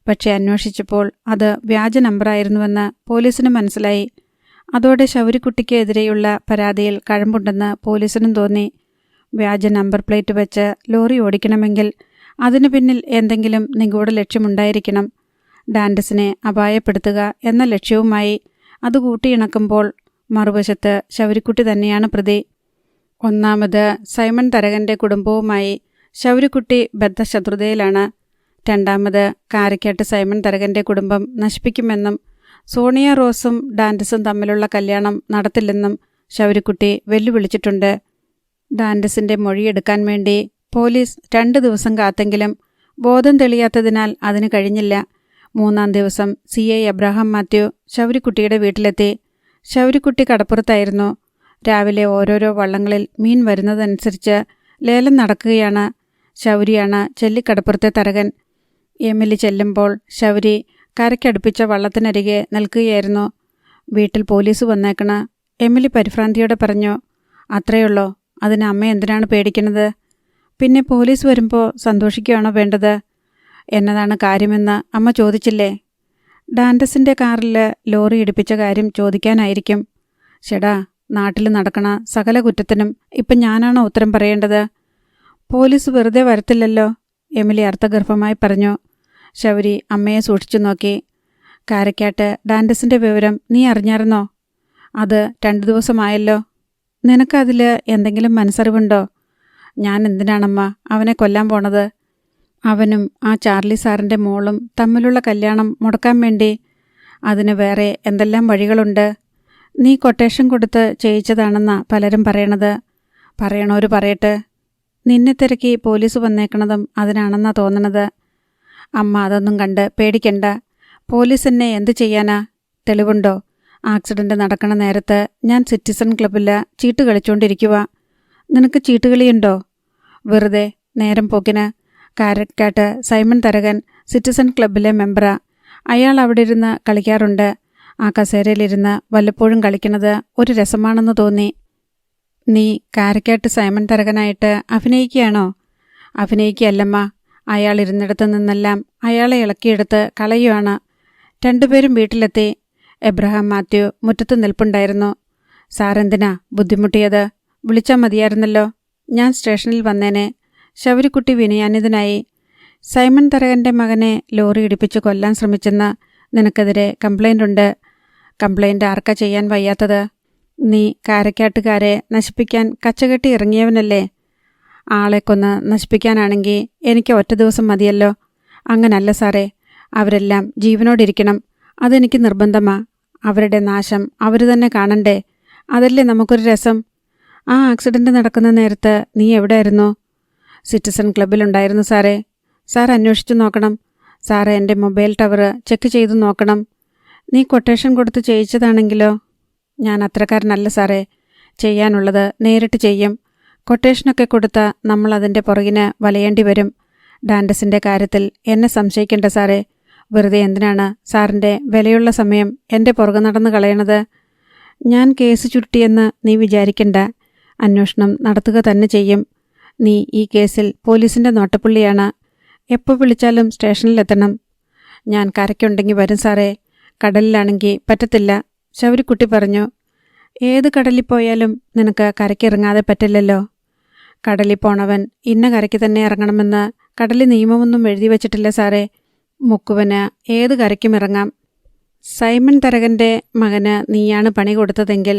പക്ഷേ അന്വേഷിച്ചപ്പോൾ അത് വ്യാജ നമ്പറായിരുന്നുവെന്ന് പോലീസിന് മനസ്സിലായി. അതോടെ ശൗരിക്കുട്ടിക്ക് എതിരെയുള്ള പരാതിയിൽ കഴമ്പുണ്ടെന്ന് പോലീസിനും തോന്നി. വ്യാജ നമ്പർ പ്ലേറ്റ് വെച്ച് ലോറി ഓടിക്കണമെങ്കിൽ അതിനു പിന്നിൽ എന്തെങ്കിലും നിഗൂഢ ലക്ഷ്യമുണ്ടായിരിക്കണം. ഡാൻഡസിനെ അപായപ്പെടുത്തുക എന്ന ലക്ഷ്യവുമായി അത് കൂട്ടിയിണക്കുമ്പോൾ മറുവശത്ത് ശൗരിക്കുട്ടി തന്നെയാണ് പ്രതി. ഒന്നാമത്, സൈമൺ തരകൻ്റെ കുടുംബവുമായി ശൗരിക്കുട്ടി ബദ്ധശത്രുതയിലാണ്. രണ്ടാമത്, കാരക്കാട്ട് സൈമൺ തരകൻ്റെ കുടുംബം നശിപ്പിക്കുമെന്നും സോണിയ റോസും ഡാൻഡസും തമ്മിലുള്ള കല്യാണം നടത്തില്ലെന്നും ശൗരിക്കുട്ടി വെല്ലുവിളിച്ചിട്ടുണ്ട്. ഡാൻഡസിൻ്റെ മൊഴിയെടുക്കാൻ വേണ്ടി പോലീസ് 2 ദിവസം കാത്തെങ്കിലും ബോധം തെളിയാത്തതിനാൽ അതിന് കഴിഞ്ഞില്ല. 3-ാം ദിവസം CI എബ്രഹാം മാത്യു ശൗരിക്കുട്ടിയുടെ വീട്ടിലെത്തി. ശൗരിക്കുട്ടി കടപ്പുറത്തായിരുന്നു. രാവിലെ ഓരോരോ വള്ളങ്ങളിൽ മീൻ വരുന്നതനുസരിച്ച് ലേലം നടക്കുകയാണ്. ശൗരിയാണ് ചെല്ലിക്കടപ്പുറത്തെ തരകൻ. എമിലി ചെല്ലുമ്പോൾ ശൗരി കരയ്ക്കടുപ്പിച്ച വള്ളത്തിനരികെ നിൽക്കുകയായിരുന്നു. വീട്ടിൽ പോലീസ് വന്നേക്കണ, എമിലി പരിഭ്രാന്തിയോടെ പറഞ്ഞു. അത്രയുള്ളോ? അതിന് അമ്മ എന്തിനാണ് പേടിക്കുന്നത്? പിന്നെ പോലീസ് വരുമ്പോൾ സന്തോഷിക്കുകയാണോ വേണ്ടത്? എന്നതാണ് കാര്യമെന്ന് അമ്മ ചോദിച്ചില്ലേ? ഡാൻഡസിൻ്റെ കാറിൽ ലോറി ഇടിപ്പിച്ച കാര്യം ചോദിക്കാനായിരിക്കും. ഷെടാ, നാട്ടിൽ നടക്കണ സകല കുറ്റത്തിനും ഇപ്പം ഞാനാണോ ഉത്തരം പറയേണ്ടത്? പോലീസ് വെറുതെ വരത്തില്ലല്ലോ, എമിലി അർത്ഥഗർഭമായി പറഞ്ഞു. ശൗരി അമ്മയെ സൂക്ഷിച്ചു നോക്കി. കാരക്കാട്ട് ഡാൻഡസിൻ്റെ വിവരം നീ അറിഞ്ഞായിരുന്നോ? അത് 2 ദിവസമായല്ലോ. നിനക്കതിൽ എന്തെങ്കിലും മനസ്സറിവുണ്ടോ? ഞാൻ എന്തിനാണമ്മ അവനെ കൊല്ലാൻ പോണത്? അവനും ആ ചാർലി സാറിൻ്റെ മോളും തമ്മിലുള്ള കല്യാണം മുടക്കാൻ വേണ്ടി. അതിന് വേറെ എന്തെല്ലാം വഴികളുണ്ട്. നീ കൊട്ടേഷൻ കൊടുത്ത് ചെയ്യിച്ചതാണെന്നാ പലരും പറയണത്. പറയണോര് പറയട്ടെ. നിന്നെ തിരക്കി പോലീസ് വന്നേക്കണതും അതിനാണെന്നാ തോന്നണത്. അമ്മ അതൊന്നും കണ്ട് പേടിക്കണ്ട. പോലീസ് എന്നെ എന്ത് ചെയ്യാനാ? തെളിവുണ്ടോ? ആക്സിഡന്റ് നടക്കണ നേരത്ത് ഞാൻ സിറ്റിസൺ ക്ലബ്ബിൽ ചീട്ട് കളിച്ചോണ്ടിരിക്കുക. നിനക്ക് ചീട്ടുകളിയുണ്ടോ? വെറുതെ നേരം പോക്കിന്. കാരക്കാട്ട് സൈമൺ തരകൻ സിറ്റിസൺ ക്ലബ്ബിലെ മെമ്പറാ. അയാൾ അവിടെ ഇരുന്ന് കളിക്കാറുണ്ട്. ആ കസേരയിലിരുന്ന് വല്ലപ്പോഴും കളിക്കണത് ഒരു രസമാണെന്ന് തോന്നി. നീ കാരക്കാട്ട് സൈമൺ തരകനായിട്ട് അഭിനയിക്കുകയാണോ? അഭിനയിക്കുകയല്ലമ്മ. അയാൾ ഇരുന്നിടത്തു നിന്നെല്ലാം അയാളെ ഇളക്കിയെടുത്ത് കളയുവാണ്. രണ്ടുപേരും വീട്ടിലെത്തി. എബ്രഹാം മാത്യു മുറ്റത്ത് നിൽപ്പുണ്ടായിരുന്നു. സാറെന്തിനാ ബുദ്ധിമുട്ടിയത്? വിളിച്ചാൽ മതിയായിരുന്നല്ലോ. ഞാൻ സ്റ്റേഷനിൽ വന്നേനെ. ശബരിക്കുട്ടി വിനയാന്വിതനായി. സൈമൺ തരകൻ്റെ മകനെ ലോറി ഇടിപ്പിച്ച് കൊല്ലാൻ ശ്രമിച്ചെന്ന് നിനക്കെതിരെ കംപ്ലൈൻ്റ് ഉണ്ട്. കംപ്ലൈൻ്റ് ആർക്കാ ചെയ്യാൻ വയ്യാത്തത്? നീ കാരക്കാട്ടുകാരെ നശിപ്പിക്കാൻ കച്ചകെട്ടി ഇറങ്ങിയവനല്ലേ? ആളെ കൊന്ന് നശിപ്പിക്കാനാണെങ്കിൽ എനിക്ക് ഒറ്റ ദിവസം മതിയല്ലോ. അങ്ങനല്ല സാറേ. അവരെല്ലാം ജീവനോടിരിക്കണം. അതെനിക്ക് നിർബന്ധമാ. അവരുടെ നാശം അവർ തന്നെ കാണണ്ടേ? അതല്ലേ നമുക്കൊരു രസം. ആ ആക്സിഡൻറ്റ് നടക്കുന്ന നേരത്ത് നീ എവിടെയായിരുന്നു? സിറ്റിസൺ ക്ലബ്ബിലുണ്ടായിരുന്നു സാറേ. സാർ അന്വേഷിച്ചു നോക്കണം. സാറ് എൻ്റെ മൊബൈൽ ടവർ ചെക്ക് ചെയ്തു നോക്കണം. നീ കൊട്ടേഷൻ കൊടുത്ത് ചെയ്യിച്ചതാണെങ്കിലോ? ഞാൻ അത്രക്കാരനല്ല സാറേ. ചെയ്യാനുള്ളത് നേരിട്ട് ചെയ്യും. കൊട്ടേഷനൊക്കെ കൊടുത്താൽ നമ്മൾ അതിൻ്റെ പുറകിന് വലയേണ്ടി വരും. ഡാൻഡസിൻ്റെ കാര്യത്തിൽ എന്നെ സംശയിക്കേണ്ട സാറേ. വെറുതെ എന്തിനാണ് സാറിൻ്റെ വിലയുള്ള സമയം എൻ്റെ പുറകെ നടന്ന് കളയണത്? ഞാൻ കേസ് ചുരുട്ടിയെന്ന് നീ വിചാരിക്കണ്ട. അന്വേഷണം നടത്തുക തന്നെ ചെയ്യും. നീ ഈ കേസിൽ പോലീസിൻ്റെ നോട്ടപ്പുള്ളിയാണ്. എപ്പോൾ വിളിച്ചാലും സ്റ്റേഷനിലെത്തണം. ഞാൻ കരയ്ക്കുണ്ടെങ്കിൽ വരും സാറേ. കടലിലാണെങ്കിൽ പറ്റത്തില്ല. ശബരിക്കുട്ടി പറഞ്ഞു. ഏത് കടലിൽ പോയാലും നിനക്ക് കരയ്ക്കിറങ്ങാതെ പറ്റില്ലല്ലോ. കടലിൽ പോണവൻ ഇന്ന കരയ്ക്ക് തന്നെ ഇറങ്ങണമെന്ന് കടലിൽ നിയമമൊന്നും എഴുതി വച്ചിട്ടില്ല സാറേ. മുക്കുവന് ഏത് കരയ്ക്കും ഇറങ്ങാം. സൈമൺ തരകൻ്റെ മകന് നീയാണ് പണി കൊടുത്തതെങ്കിൽ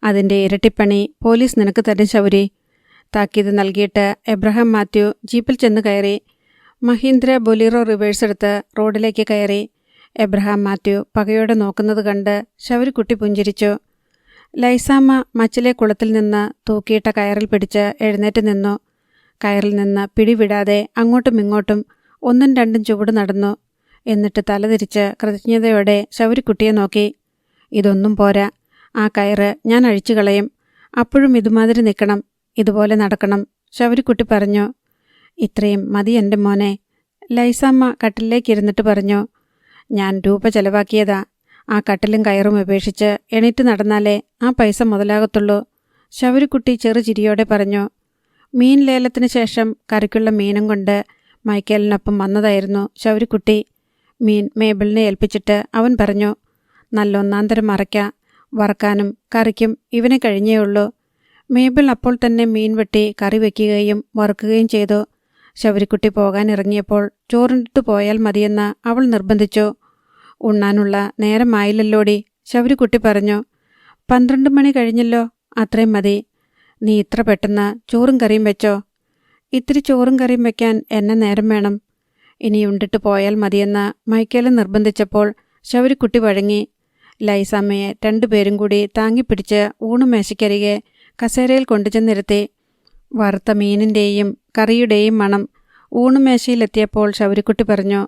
അതിൻ്റെ ഇരട്ടിപ്പണി പോലീസ് നിനക്ക് തരും ശൗരി. താക്കീത് നൽകിയിട്ട് എബ്രഹാം മാത്യു ജീപ്പിൽ ചെന്ന് കയറി. മഹീന്ദ്ര ബൊലീറോ റിവേഴ്സ് എടുത്ത് റോഡിലേക്ക് കയറി. എബ്രഹാം മാത്യു പകയോടെ നോക്കുന്നത് കണ്ട് ശബരിക്കുട്ടി പുഞ്ചിരിച്ചു. ലൈസാമ്മ മച്ചിലെ കുളത്തിൽ നിന്ന് തൂക്കിയിട്ട കയറിൽ പിടിച്ച് എഴുന്നേറ്റ് നിന്നു. കയറിൽ നിന്ന് പിടിവിടാതെ അങ്ങോട്ടും ഇങ്ങോട്ടും ഒന്നും രണ്ടും ചുവട് നടന്നു. എന്നിട്ട് തലതിരിച്ച് കൃതജ്ഞതയോടെ ശബരിക്കുട്ടിയെ നോക്കി. ഇതൊന്നും പോരാ. ആ കയറ് ഞാൻ അഴിച്ചു കളയും. അപ്പോഴും ഇതുമാതിരി നിൽക്കണം. ഇതുപോലെ നടക്കണം. ശബരിക്കുട്ടി പറഞ്ഞു. ഇത്രയും മതി എൻ്റെ മോനെ. ലൈസാമ്മ കട്ടിലേക്ക് ഇരുന്നിട്ട് പറഞ്ഞു. ഞാൻ രൂപ ചെലവാക്കിയതാ. ആ കട്ടിലും കയറും ഉപേക്ഷിച്ച് എണീറ്റ് നടന്നാലേ ആ പൈസ മുതലാകത്തുള്ളൂ. ശബരിക്കുട്ടി ചെറുചിരിയോടെ പറഞ്ഞു. മീൻ ലേലത്തിന് ശേഷം കറിക്കുള്ള മീനും കൊണ്ട് മൈക്കേലിനൊപ്പം വന്നതായിരുന്നു ശബരിക്കുട്ടി. മീൻ മേബിളിനെ ഏൽപ്പിച്ചിട്ട് അവൻ പറഞ്ഞു. നല്ല ഒന്നാന്തരം മറയ്ക്ക. വറക്കാനും കറിക്കും ഇവനെ കഴിഞ്ഞേ ഉള്ളൂ. മേബിൾ അപ്പോൾ തന്നെ മീൻ വെട്ടി കറി വയ്ക്കുകയും വറുക്കുകയും ചെയ്തു. ശബരിക്കുട്ടി പോകാനിറങ്ങിയപ്പോൾ ചോറിനിട്ട് പോയാൽ മതിയെന്ന് അവൾ നിർബന്ധിച്ചു. ഉണ്ണാനുള്ള നേരമായില്ലല്ലോടി, ശബരിക്കുട്ടി പറഞ്ഞു. 12 മണി കഴിഞ്ഞല്ലോ. അത്രയും മതി. നീ ഇത്ര പെട്ടെന്ന് ചോറും കറിയും വെച്ചോ? ഇത്തിരി ചോറും കറിയും വെക്കാൻ എന്നെ നേരം വേണം. ഇനി ഉണ്ടിട്ട് പോയാൽ മതിയെന്ന് മൈക്കേൽ നിർബന്ധിച്ചപ്പോൾ ശബരിക്കുട്ടി വഴങ്ങി. ലൈസാമ്മയെ രണ്ടുപേരും കൂടി താങ്ങിപ്പിടിച്ച് ഊണുമേശയ്ക്കരികെ കസേരയിൽ കൊണ്ടുചെന്നിരുത്തി. വറുത്ത മീനിൻ്റെയും കറിയുടെയും മണം ഊണുമേശയിലെത്തിയപ്പോൾ ശബരിക്കുട്ടി പറഞ്ഞു.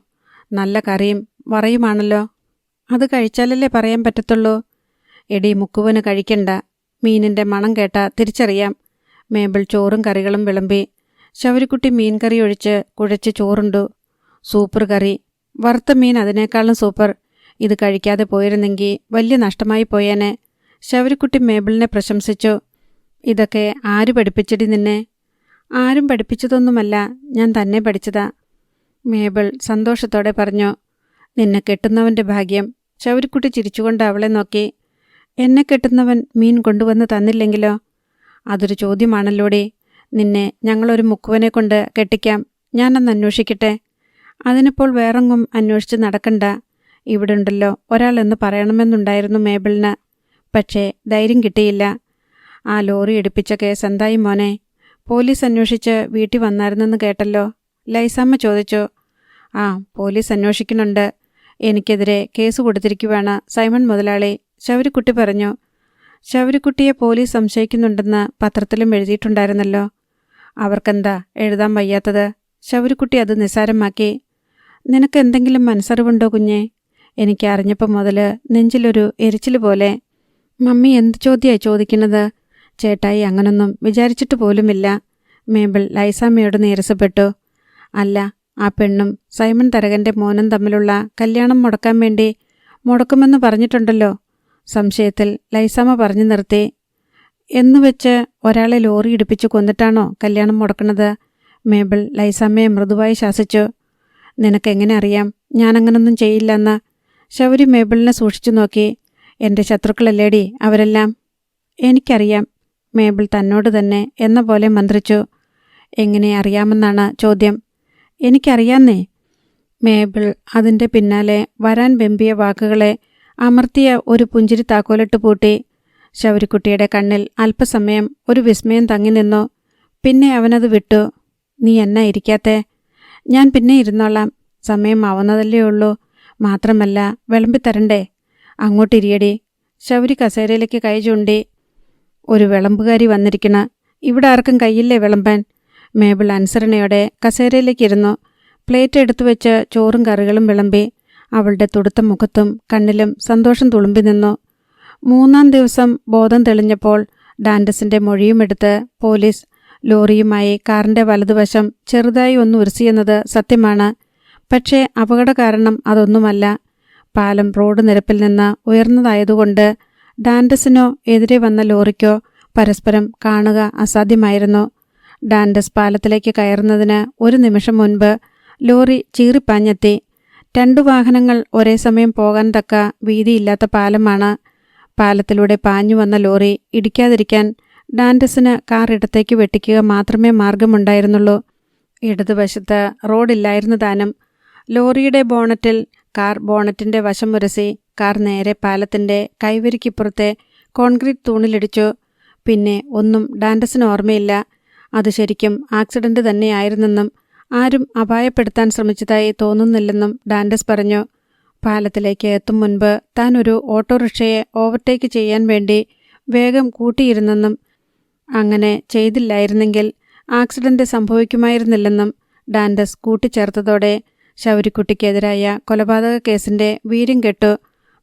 നല്ല കറിയും വറയുമാണല്ലോ. അത് കഴിച്ചാലല്ലേ പറയാൻ പറ്റത്തുള്ളൂ. എടി മുക്കുവന് കഴിക്കണ്ട. മീനിൻ്റെ മണം കേട്ടാൽ തിരിച്ചറിയാം. മേബിൾ ചോറും കറികളും വിളമ്പി. ശബരിക്കുട്ടി മീൻ കറി ഒഴിച്ച് കുഴച്ച് ചോറുണ്ടു. സൂപ്പർ കറി. വറുത്ത മീൻ അതിനേക്കാളും സൂപ്പർ. ഇത് കഴിക്കാതെ പോയിരുന്നെങ്കിൽ വലിയ നഷ്ടമായി പോയേനെ. ശബരിക്കുട്ടി മേബിളിനെ പ്രശംസിച്ചു. ഇതൊക്കെ ആര് പഠിപ്പിച്ചടി നിന്നെ? ആരും പഠിപ്പിച്ചതൊന്നുമല്ല, ഞാൻ തന്നെ പഠിച്ചതാ. മേബിൾ സന്തോഷത്തോടെ പറഞ്ഞു. നിന്നെ കെട്ടുന്നവൻ്റെ ഭാഗ്യം. ശബരിക്കുട്ടി ചിരിച്ചുകൊണ്ട് അവളെ നോക്കി. എന്നെ കെട്ടുന്നവൻ മീൻ കൊണ്ടുവന്ന് തന്നില്ലെങ്കിലോ? അതൊരു ചോദ്യമാണല്ലോടി. നിന്നെ ഞങ്ങളൊരു മുക്കുവനെ കൊണ്ട് കെട്ടിക്കാം. ഞാനന്ന് അന്വേഷിക്കട്ടെ. അതിനിപ്പോൾ വേറെങ്ങും അന്വേഷിച്ച് നടക്കണ്ട. ഇവിടെ ഉണ്ടല്ലോ ഒരാളെന്ന് പറയണമെന്നുണ്ടായിരുന്നു മേബിളിന്. പക്ഷേ ധൈര്യം കിട്ടിയില്ല. ആ ലോറി ഇടിപ്പിച്ച കേസ് എന്തായി മോനെ? പോലീസ് അന്വേഷിച്ച് വീട്ടിൽ വന്നായിരുന്നെന്ന് കേട്ടല്ലോ. ലൈസാമ്മ ചോദിച്ചു. ആ, പോലീസ് അന്വേഷിക്കുന്നുണ്ട്. എനിക്കെതിരെ കേസ് കൊടുത്തിരിക്കുവാണ് സൈമൺ മുതലാളി, ശബരിക്കുട്ടി പറഞ്ഞു. ശൗരിക്കുട്ടിയെ പോലീസ് സംശയിക്കുന്നുണ്ടെന്ന് പത്രത്തിലും എഴുതിയിട്ടുണ്ടായിരുന്നല്ലോ. അവർക്കെന്താ എഴുതാൻ വയ്യാത്തത്? ശൗരിക്കുട്ടി അത് നിസ്സാരമാക്കി. നിനക്ക് എന്തെങ്കിലും മനസ്സറിവുണ്ടോ കുഞ്ഞേ? എനിക്ക് അറിഞ്ഞപ്പോൾ മുതൽ നെഞ്ചിലൊരു എരിച്ചിൽ പോലെ. മമ്മി എന്ത് ചോദ്യമായി ചോദിക്കുന്നത്? ചേട്ടായി അങ്ങനൊന്നും വിചാരിച്ചിട്ട് പോലുമില്ല. മേബിൾ ലൈസാമ്മയോട് നീരസപ്പെട്ടു. അല്ല, ആ പെണ്ണും സൈമൺ തരകൻ്റെ മോനും തമ്മിലുള്ള കല്യാണം മുടക്കാൻ വേണ്ടി മുടക്കുമെന്ന് പറഞ്ഞിട്ടുണ്ടല്ലോ. സംശയത്തിൽ ലൈസാമ്മ പറഞ്ഞു നിർത്തി. എന്നുവെച്ച് ഒരാളെ ലോറി ഇടിപ്പിച്ച് കൊന്നിട്ടാണോ കല്യാണം മുടക്കണത്? മേബിൾ ലൈസാമ്മയെ മൃദുവായി ശാസിച്ചു. നിനക്കെങ്ങനെ അറിയാം ഞാനങ്ങനൊന്നും ചെയ്യില്ലെന്ന്? ശൗരി മേബിളിനെ സൂക്ഷിച്ചു നോക്കി. എൻ്റെ ശത്രുക്കളല്ലേടി അവരെല്ലാം. എനിക്കറിയാം, മേബിൾ തന്നോട് തന്നെ എന്ന പോലെ മന്ത്രിച്ചു. എങ്ങനെ അറിയാമെന്നാണ് ചോദ്യം? എനിക്കറിയാന്നേ. മേബിൾ അതിൻ്റെ പിന്നാലെ വരാൻ വെമ്പിയ വാക്കുകളെ അമർത്തിയ ഒരു പുഞ്ചിരി താക്കോലിട്ട് പൂട്ടി. ശൗരിക്കുട്ടിയുടെ കണ്ണിൽ അല്പസമയം ഒരു വിസ്മയം തങ്ങി നിന്നു. പിന്നെ അവനത് വിട്ടു. നീ എന്നാ ഇരിക്കാത്തെ? ഞാൻ പിന്നെ ഇരുന്നോളാം. സമയം ആവുന്നതല്ലേ ഉള്ളൂ. മാത്രമല്ല വിളമ്പിത്തരണ്ടേ? അങ്ങോട്ടിരിയടി. ശൗരി കസേരയിലേക്ക് കൈ ചൂണ്ടി. ഒരു വിളമ്പുകാരി വന്നിരിക്കണ. ഇവിടെ ആർക്കും കയ്യില്ലേ വിളമ്പാൻ? മേബിൾ അനുസരണയോടെ കസേരയിലേക്ക് ഇരുന്നു. പ്ലേറ്റ് എടുത്തു വെച്ച് ചോറും കറികളും വിളമ്പി. അവളുടെ തുടുത്ത മുഖത്തും കണ്ണിലും സന്തോഷം തുളുമ്പി നിന്നു. 3-ാം ദിവസം ബോധം തെളിഞ്ഞപ്പോൾ ഡാൻഡസിന്റെ മൊഴിയുമെടുത്ത് പോലീസ് ലോറിയുമായി കാറിന്റെ വലതുവശം ചെറുതായി ഒന്ന് ഉരസിയെന്നത് സത്യമാണ്. പക്ഷേ അപകട കാരണം അതൊന്നുമല്ല. പാലം റോഡ് നിരപ്പിൽ നിന്ന് ഉയർന്നതായതുകൊണ്ട് ഡാൻഡസിനോ എതിരെ വന്ന ലോറിക്കോ പരസ്പരം കാണുക അസാധ്യമായിരുന്നു. ഡാൻഡസ് പാലത്തിലേക്ക് കയറുന്നതിന് ഒരു നിമിഷം മുൻപ് ലോറി ചീറിപ്പാഞ്ഞെത്തി. 2 വാഹനങ്ങൾ ഒരേ സമയം പോകാൻ തക്ക വീതിയില്ലാത്ത പാലമാണ്. പാലത്തിലൂടെ പാഞ്ഞു വന്ന ലോറി ഇടിക്കാതിരിക്കാൻ ഡാൻഡസിന് കാർ ഇടത്തേക്ക് വെട്ടിക്കുക മാത്രമേ മാർഗമുണ്ടായിരുന്നുള്ളൂ. ഇടതുവശത്ത് റോഡില്ലായിരുന്നു താനും. ലോറിയുടെ ബോണറ്റിൽ കാർ ബോണറ്റിന്റെ വശം ഉരസി. കാർ നേരെ പാലത്തിന്റെ കൈവരിക്കിപ്പുറത്തെ കോൺക്രീറ്റ് തൂണിലിടിച്ചു. പിന്നെ ഒന്നും ഡാൻഡസിന് ഓർമ്മയില്ല. അത് ശരിക്കും ആക്സിഡന്റ് തന്നെയായിരുന്നെന്നും ആരും അപായപ്പെടുത്താൻ ശ്രമിച്ചതായി തോന്നുന്നില്ലെന്നും ഡാൻഡസ് പറഞ്ഞു. പാലത്തിലേക്ക് എത്തും മുൻപ് താൻ ഒരു ഓട്ടോറിക്ഷയെ ഓവർടേക്ക് ചെയ്യാൻ വേണ്ടി വേഗം കൂട്ടിയിരുന്നെന്നും അങ്ങനെ ചെയ്തില്ലായിരുന്നെങ്കിൽ ആക്സിഡന്റ് സംഭവിക്കുമായിരുന്നില്ലെന്നും ഡാൻഡസ് കൂട്ടിച്ചേർത്തതോടെ ശൗരിക്കുട്ടിക്കെതിരായ കൊലപാതക കേസിന്റെ വീര്യം കെട്ടു.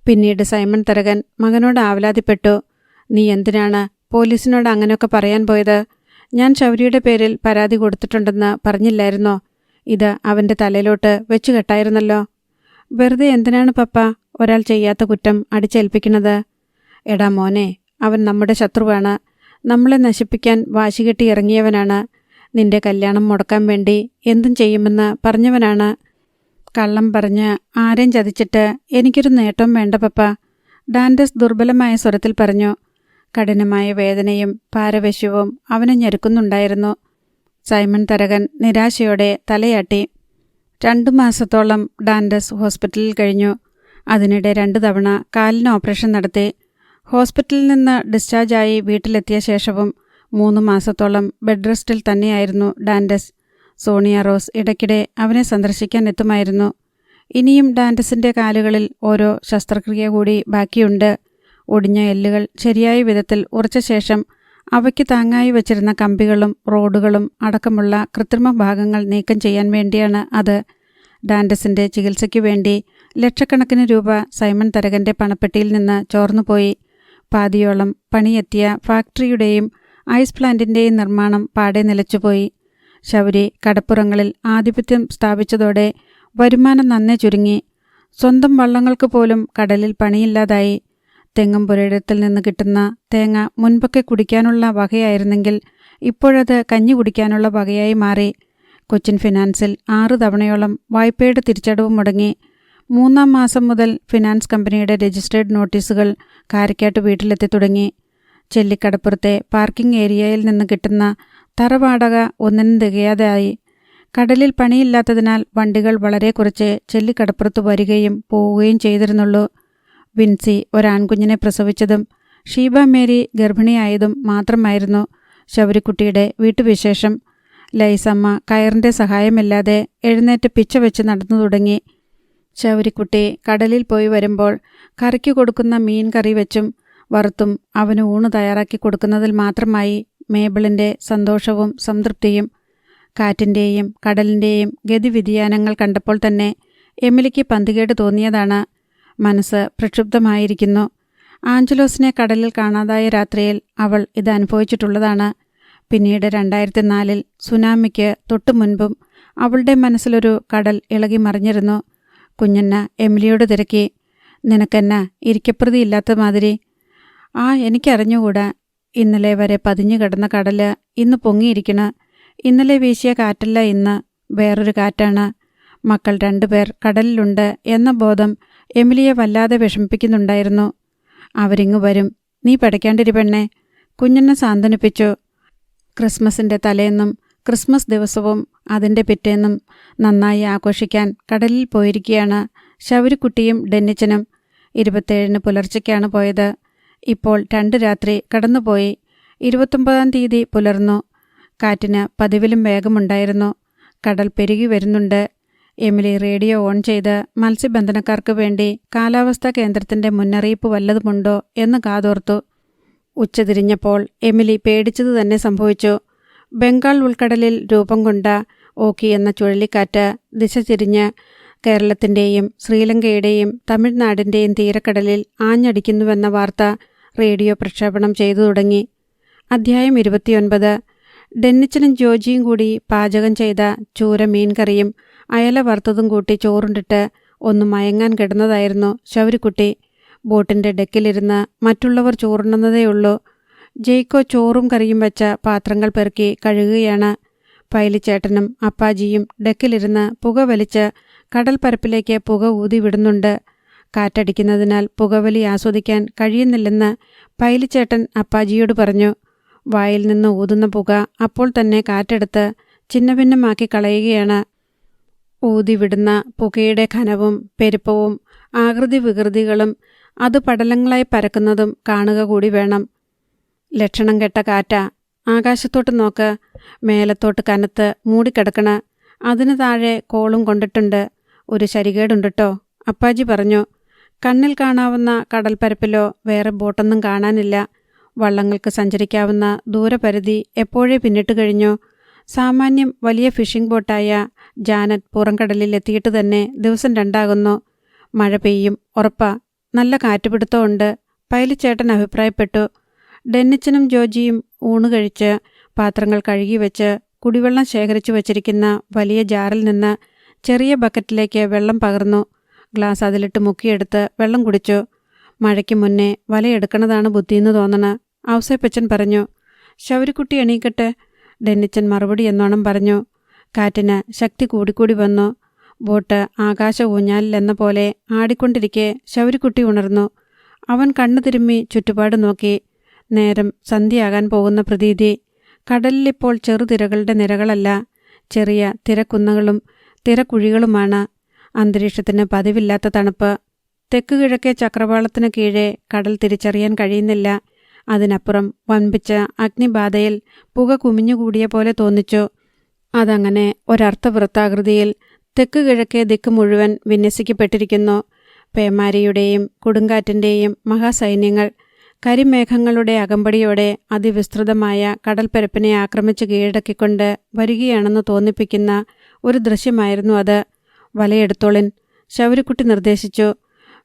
പിന്നീട് സൈമൺ തരകൻ മകനോട് ആവലാതിപ്പെട്ടു. നീ എന്തിനാണ് പോലീസിനോട് അങ്ങനെയൊക്കെ പറയാൻ പോയത്? ഞാൻ ശൗരിയുടെ പേരിൽ പരാതി കൊടുത്തിട്ടുണ്ടെന്ന് പറഞ്ഞില്ലായിരുന്നോ? ഇത് അവൻ്റെ തലയിലോട്ട് വെച്ചുകെട്ടായിരുന്നല്ലോ. വെറുതെ എന്തിനാണ് പപ്പ ഒരാൾ ചെയ്യാത്ത കുറ്റം അടിച്ചേൽപ്പിക്കുന്നത്? എടാ മോനെ, അവൻ നമ്മുടെ ശത്രുവാണ്. നമ്മളെ നശിപ്പിക്കാൻ വാശികെട്ടി ഇറങ്ങിയവനാണ്. നിന്റെ കല്യാണം മുടക്കാൻ വേണ്ടി എന്തും ചെയ്യുമെന്ന് പറഞ്ഞവനാണ്. കള്ളം പറഞ്ഞ് ആരെയും ചതിച്ചിട്ട് എനിക്കൊരു നേട്ടം വേണ്ട പപ്പ. ഡാൻഡസ് ദുർബലമായ സ്വരത്തിൽ പറഞ്ഞു. കഠിനമായ വേദനയും പാരവശ്യവും അവനെ ഞെരുക്കുന്നുണ്ടായിരുന്നു. സൈമൺ തരകൻ നിരാശയോടെ തലയാട്ടി. 2 മാസത്തോളം ഡാൻഡസ് ഹോസ്പിറ്റലിൽ കഴിഞ്ഞു. അതിനിടെ 2 തവണ കാലിന് ഓപ്പറേഷൻ നടത്തി. ഹോസ്പിറ്റലിൽ നിന്ന് ഡിസ്ചാർജായി വീട്ടിലെത്തിയ ശേഷവും 3 മാസത്തോളം ബെഡ് റെസ്റ്റിൽ തന്നെയായിരുന്നു ഡാൻഡസ്. സോണിയ റോസ് ഇടയ്ക്കിടെ അവനെ സന്ദർശിക്കാൻ എത്തുമായിരുന്നു. ഇനിയും ഡാൻഡസിന്റെ കാലുകളിൽ ഓരോ ശസ്ത്രക്രിയ കൂടി ബാക്കിയുണ്ട്. ഒടിഞ്ഞ എല്ലുകൾ ശരിയായ വിധത്തിൽ ഉറച്ച ശേഷം അവയ്ക്ക് താങ്ങായി വച്ചിരുന്ന കമ്പികളും റോഡുകളും അടക്കമുള്ള കൃത്രിമ ഭാഗങ്ങൾ നീക്കം ചെയ്യാൻ വേണ്ടിയാണ് അത്. ഡാൻഡസിന്റെ ചികിത്സയ്ക്കു വേണ്ടി ലക്ഷക്കണക്കിന് രൂപ സൈമൺ തരകന്റെ പണപ്പെട്ടിയിൽ നിന്ന് ചോർന്നുപോയി. പാതിയോളം പണിയെത്തിയ ഫാക്ടറിയുടെയും ഐസ് പ്ലാന്റിന്റെയും നിർമ്മാണം പാടെ നിലച്ചുപോയി. ശൗരി കടപ്പുറങ്ങളിൽ ആധിപത്യം സ്ഥാപിച്ചതോടെ വരുമാനം നന്നേ ചുരുങ്ങി. സ്വന്തം വള്ളങ്ങൾക്ക് പോലും കടലിൽ പണിയില്ലാതായി. തെങ്ങും പുരയിടത്തിൽ നിന്ന് കിട്ടുന്ന തേങ്ങ മുൻപൊക്കെ കുടിക്കാനുള്ള വകയായിരുന്നെങ്കിൽ ഇപ്പോഴത് കഞ്ഞി കുടിക്കാനുള്ള വകയായി മാറി. കൊച്ചിൻ ഫിനാൻസിൽ 6 തവണയോളം വായ്പയുടെ തിരിച്ചടവ് മുടങ്ങി. 3-ാം മാസം മുതൽ ഫിനാൻസ് കമ്പനിയുടെ രജിസ്റ്റേർഡ് നോട്ടീസുകൾ കാരക്കാട്ട് വീട്ടിലെത്തി തുടങ്ങി. ചെല്ലിക്കടപ്പുറത്തെ പാർക്കിംഗ് ഏരിയയിൽ നിന്ന് കിട്ടുന്ന തറവാടക ഒന്നിനും തികയാതെയായി. കടലിൽ പണിയില്ലാത്തതിനാൽ വണ്ടികൾ വളരെ കുറച്ച് ചെല്ലിക്കടപ്പുറത്ത് വരികയും പോവുകയും ചെയ്തിരുന്നുള്ളൂ. വിൻസി ഒരാൺകുഞ്ഞിനെ പ്രസവിച്ചതും ഷീബ മേരി ഗർഭിണിയായതും മാത്രമായിരുന്നു ശൗരിക്കുട്ടിയുടെ വീട്ടുവിശേഷം. ലൈസമ്മ കയറിൻ്റെ സഹായമില്ലാതെ എഴുന്നേറ്റ് പിച്ച വെച്ച് നടന്നു തുടങ്ങി. ശൗരിക്കുട്ടി കടലിൽ പോയി വരുമ്പോൾ കറിക്ക് കൊടുക്കുന്ന മീൻ കറി വെച്ചും വറുത്തും അവന് ഊണ് തയ്യാറാക്കി കൊടുക്കുന്നതിൽ മാത്രമായി മേബിളിൻ്റെ സന്തോഷവും സംതൃപ്തിയും. കാറ്റിൻ്റെയും കടലിൻ്റെയും ഗതിവിധിയാനങ്ങൾ കണ്ടപ്പോൾ തന്നെ എമിലിക്ക് പന്തികേട് തോന്നിയതാണ്. മനസ്സ് പ്രക്ഷുബ്ധമായിരിക്കുന്നു. ആഞ്ചലോസിനെ കടലിൽ കാണാതായ രാത്രിയിൽ അവൾ ഇത് അനുഭവിച്ചിട്ടുള്ളതാണ്. പിന്നീട് 2004 സുനാമിക്ക് തൊട്ടു മുൻപും അവളുടെ മനസ്സിലൊരു കടൽ ഇളകി മറിഞ്ഞിരുന്നു. കുഞ്ഞന്ന എമിലിയോട് തിരക്കി, നിനക്കെന്നാ ഇരിക്കപ്രതിയില്ലാത്ത മാതിരി? എനിക്കറിഞ്ഞുകൂടാ. ഇന്നലെ വരെ പതിഞ്ഞു കിടന്ന കടല് ഇന്ന് പൊങ്ങിയിരിക്കണ. ഇന്നലെ വീശിയ കാറ്റല്ല, ഇന്ന് വേറൊരു കാറ്റാണ്. മക്കൾ 2 പേർ കടലിലുണ്ട് എന്ന ബോധം എമിലിയെ വല്ലാതെ വിഷമിപ്പിക്കുന്നുണ്ടായിരുന്നു. അവരിങ്ങു വരും, നീ പടയ്ക്കാണ്ടിരി പെണ്ണെ, കുഞ്ഞെന്നെ സാന്ത്വനിപ്പിച്ചു. ക്രിസ്മസിൻ്റെ തലേന്നും ക്രിസ്മസ് ദിവസവും അതിൻ്റെ പിറ്റേന്നും നന്നായി ആഘോഷിക്കാൻ കടലിൽ പോയിരിക്കുകയാണ് ശൗരിക്കുട്ടിയും ഡെന്നിച്ചനും. 27 പുലർച്ചയ്ക്കാണ് പോയത്. ഇപ്പോൾ 2 രാത്രി കടന്നുപോയി. 29 തീയതി പുലർന്നു. കാറ്റിന് പതിവിലും വേഗമുണ്ടായിരുന്നു. കടൽ പെരുകി വരുന്നുണ്ട്. എമിലി റേഡിയോ ഓൺ ചെയ്ത് മത്സ്യബന്ധനക്കാർക്ക് വേണ്ടി കാലാവസ്ഥാ കേന്ദ്രത്തിൻ്റെ മുന്നറിയിപ്പ് വല്ലതുമുണ്ടോ എന്ന് കാതോർത്തു. ഉച്ചതിരിഞ്ഞപ്പോൾ എമിലി പേടിച്ചത് തന്നെ സംഭവിച്ചു. ബംഗാൾ ഉൾക്കടലിൽ രൂപം കൊണ്ട ഓക്കി എന്ന ചുഴലിക്കാറ്റ് ദിശ തിരിഞ്ഞ് കേരളത്തിൻ്റെയും ശ്രീലങ്കയുടെയും തമിഴ്നാടിൻ്റെയും തീരക്കടലിൽ ആഞ്ഞടിക്കുന്നുവെന്ന വാർത്ത റേഡിയോ പ്രക്ഷേപണം ചെയ്തു തുടങ്ങി. അധ്യായം 29. ഡെന്നിച്ചനും ജോജിയും കൂടി പാചകം ചെയ്ത ചൂര മീൻകറിയും അയല വറുത്തതും കൂട്ടി ചോറുണ്ടിട്ട് ഒന്ന് മയങ്ങാൻ കിടന്നതായിരുന്നു ശൗരിക്കുട്ടി. ബോട്ടിൻ്റെ ഡെക്കിലിരുന്ന് മറ്റുള്ളവർ ചോറുണ്ണുന്നതേയുള്ളൂ. ജെയ്ക്കോ ചോറും കറിയും വെച്ച പാത്രങ്ങൾ പെറുക്കി കഴുകുകയാണ്. പൈലിച്ചേട്ടനും അപ്പാജിയും ഡെക്കിലിരുന്ന് പുക വലിച്ച് കടൽ പരപ്പിലേക്ക് പുക ഊതി വിടുന്നുണ്ട്. കാറ്റടിക്കുന്നതിനാൽ പുകവലി ആസ്വദിക്കാൻ കഴിയുന്നില്ലെന്ന് പൈലിച്ചേട്ടൻ അപ്പാജിയോട് പറഞ്ഞു. വായിൽ നിന്ന് ഊതുന്ന പുക അപ്പോൾ തന്നെ കാറ്റെടുത്ത് ഛിന്നഭിന്നമാക്കി കളയുകയാണ്. ഊതിവിടുന്ന പുകയുടെ ഘനവും പെരുപ്പവും ആകൃതി വികൃതികളും അത് പടലങ്ങളായി പരക്കുന്നതും കാണുക കൂടി വേണം. ലക്ഷണം കെട്ട കാറ്റാ. ആകാശത്തോട്ട് നോക്ക്, മേലത്തോട്ട് കനത്ത് മൂടിക്കിടക്കണ. അതിന് താഴെ കോളും കൊണ്ടിട്ടുണ്ട്. ഒരു ശരികേടുണ്ടിട്ടോ, അപ്പാജി പറഞ്ഞു. കണ്ണിൽ കാണാവുന്ന കടൽപ്പരപ്പിലോ വേറെ ബോട്ടൊന്നും കാണാനില്ല. വള്ളങ്ങൾക്ക് സഞ്ചരിക്കാവുന്ന ദൂരപരിധി എപ്പോഴേ പിന്നിട്ട് കഴിഞ്ഞു. സാമാന്യം വലിയ ഫിഷിംഗ് ബോട്ടായ ജാനറ്റ് പുറംകടലിൽ എത്തിയിട്ട് തന്നെ ദിവസം 2 ആകുന്നു. മഴ പെയ്യും ഉറപ്പാ. നല്ല കാറ്റുപിടുത്തമുണ്ട്, പൈലിച്ചേട്ടൻ അഭിപ്രായപ്പെട്ടു. ഡെന്നിച്ചനും ജോജിയും ഊണ് കഴിച്ച് പാത്രങ്ങൾ കഴുകി വെച്ച് കുടിവെള്ളം ശേഖരിച്ചു വച്ചിരിക്കുന്ന വലിയ ജാറിൽ നിന്ന് ചെറിയ ബക്കറ്റിലേക്ക് വെള്ളം പകർന്നു. ഗ്ലാസ് അതിലിട്ട് മുക്കിയെടുത്ത് വെള്ളം കുടിച്ചു. മഴയ്ക്ക് മുന്നേ വലയെടുക്കണതാണ് ബുദ്ധിയെന്ന് തോന്നണ, ഔസേപ്പച്ചൻ പറഞ്ഞു. ശൗരിക്കുട്ടി എണീക്കട്ടെ, ഡെന്നിച്ചൻ മറുപടി എന്നോണം പറഞ്ഞു. കാറ്റിന് ശക്തി കൂടിക്കൂടി വന്നു. ബോട്ട് ആകാശ ഊഞ്ഞാലിലെന്ന പോലെ ആടിക്കൊണ്ടിരിക്കെ ശൗരിക്കുട്ടി ഉണർന്നു. അവൻ കണ്ണു തിരുമ്മി ചുറ്റുപാട് നോക്കി. നേരം സന്ധ്യയാകാൻ പോകുന്ന പ്രതീതി. കടലിലിപ്പോൾ ചെറുതിരകളുടെ നിരകളല്ല, ചെറിയ തിരക്കുന്നുകളും തിരക്കുഴികളുമാണ്. അന്തരീക്ഷത്തിന് പതിവില്ലാത്ത തണുപ്പ്. തെക്ക് കിഴക്കേ ചക്രവാളത്തിന് കീഴെ കടൽ തിരിച്ചറിയാൻ കഴിയുന്നില്ല. അതിനപ്പുറം വൻപിച്ച അഗ്നിബാധയിൽ പുക കുമിഞ്ഞുകൂടിയ പോലെ തോന്നിച്ചു. അതങ്ങനെ ഒരർത്ഥവൃത്താകൃതിയിൽ തെക്ക് കിഴക്കേ ദിക്ക് മുഴുവൻ വിന്യസിക്കപ്പെട്ടിരിക്കുന്നു. പേമാരിയുടെയും കൊടുങ്കാറ്റിൻ്റെയും മഹാസൈന്യങ്ങൾ കരിമേഘങ്ങളുടെ അകമ്പടിയോടെ അതിവിസ്തൃതമായ കടൽപ്പരപ്പിനെ ആക്രമിച്ച് കീഴടക്കിക്കൊണ്ട് വരികയാണെന്ന് തോന്നിപ്പിക്കുന്ന ഒരു ദൃശ്യമായിരുന്നു അത്. വലയെടുത്തോളിൻ, ശൗരിക്കുട്ടി നിർദ്ദേശിച്ചു.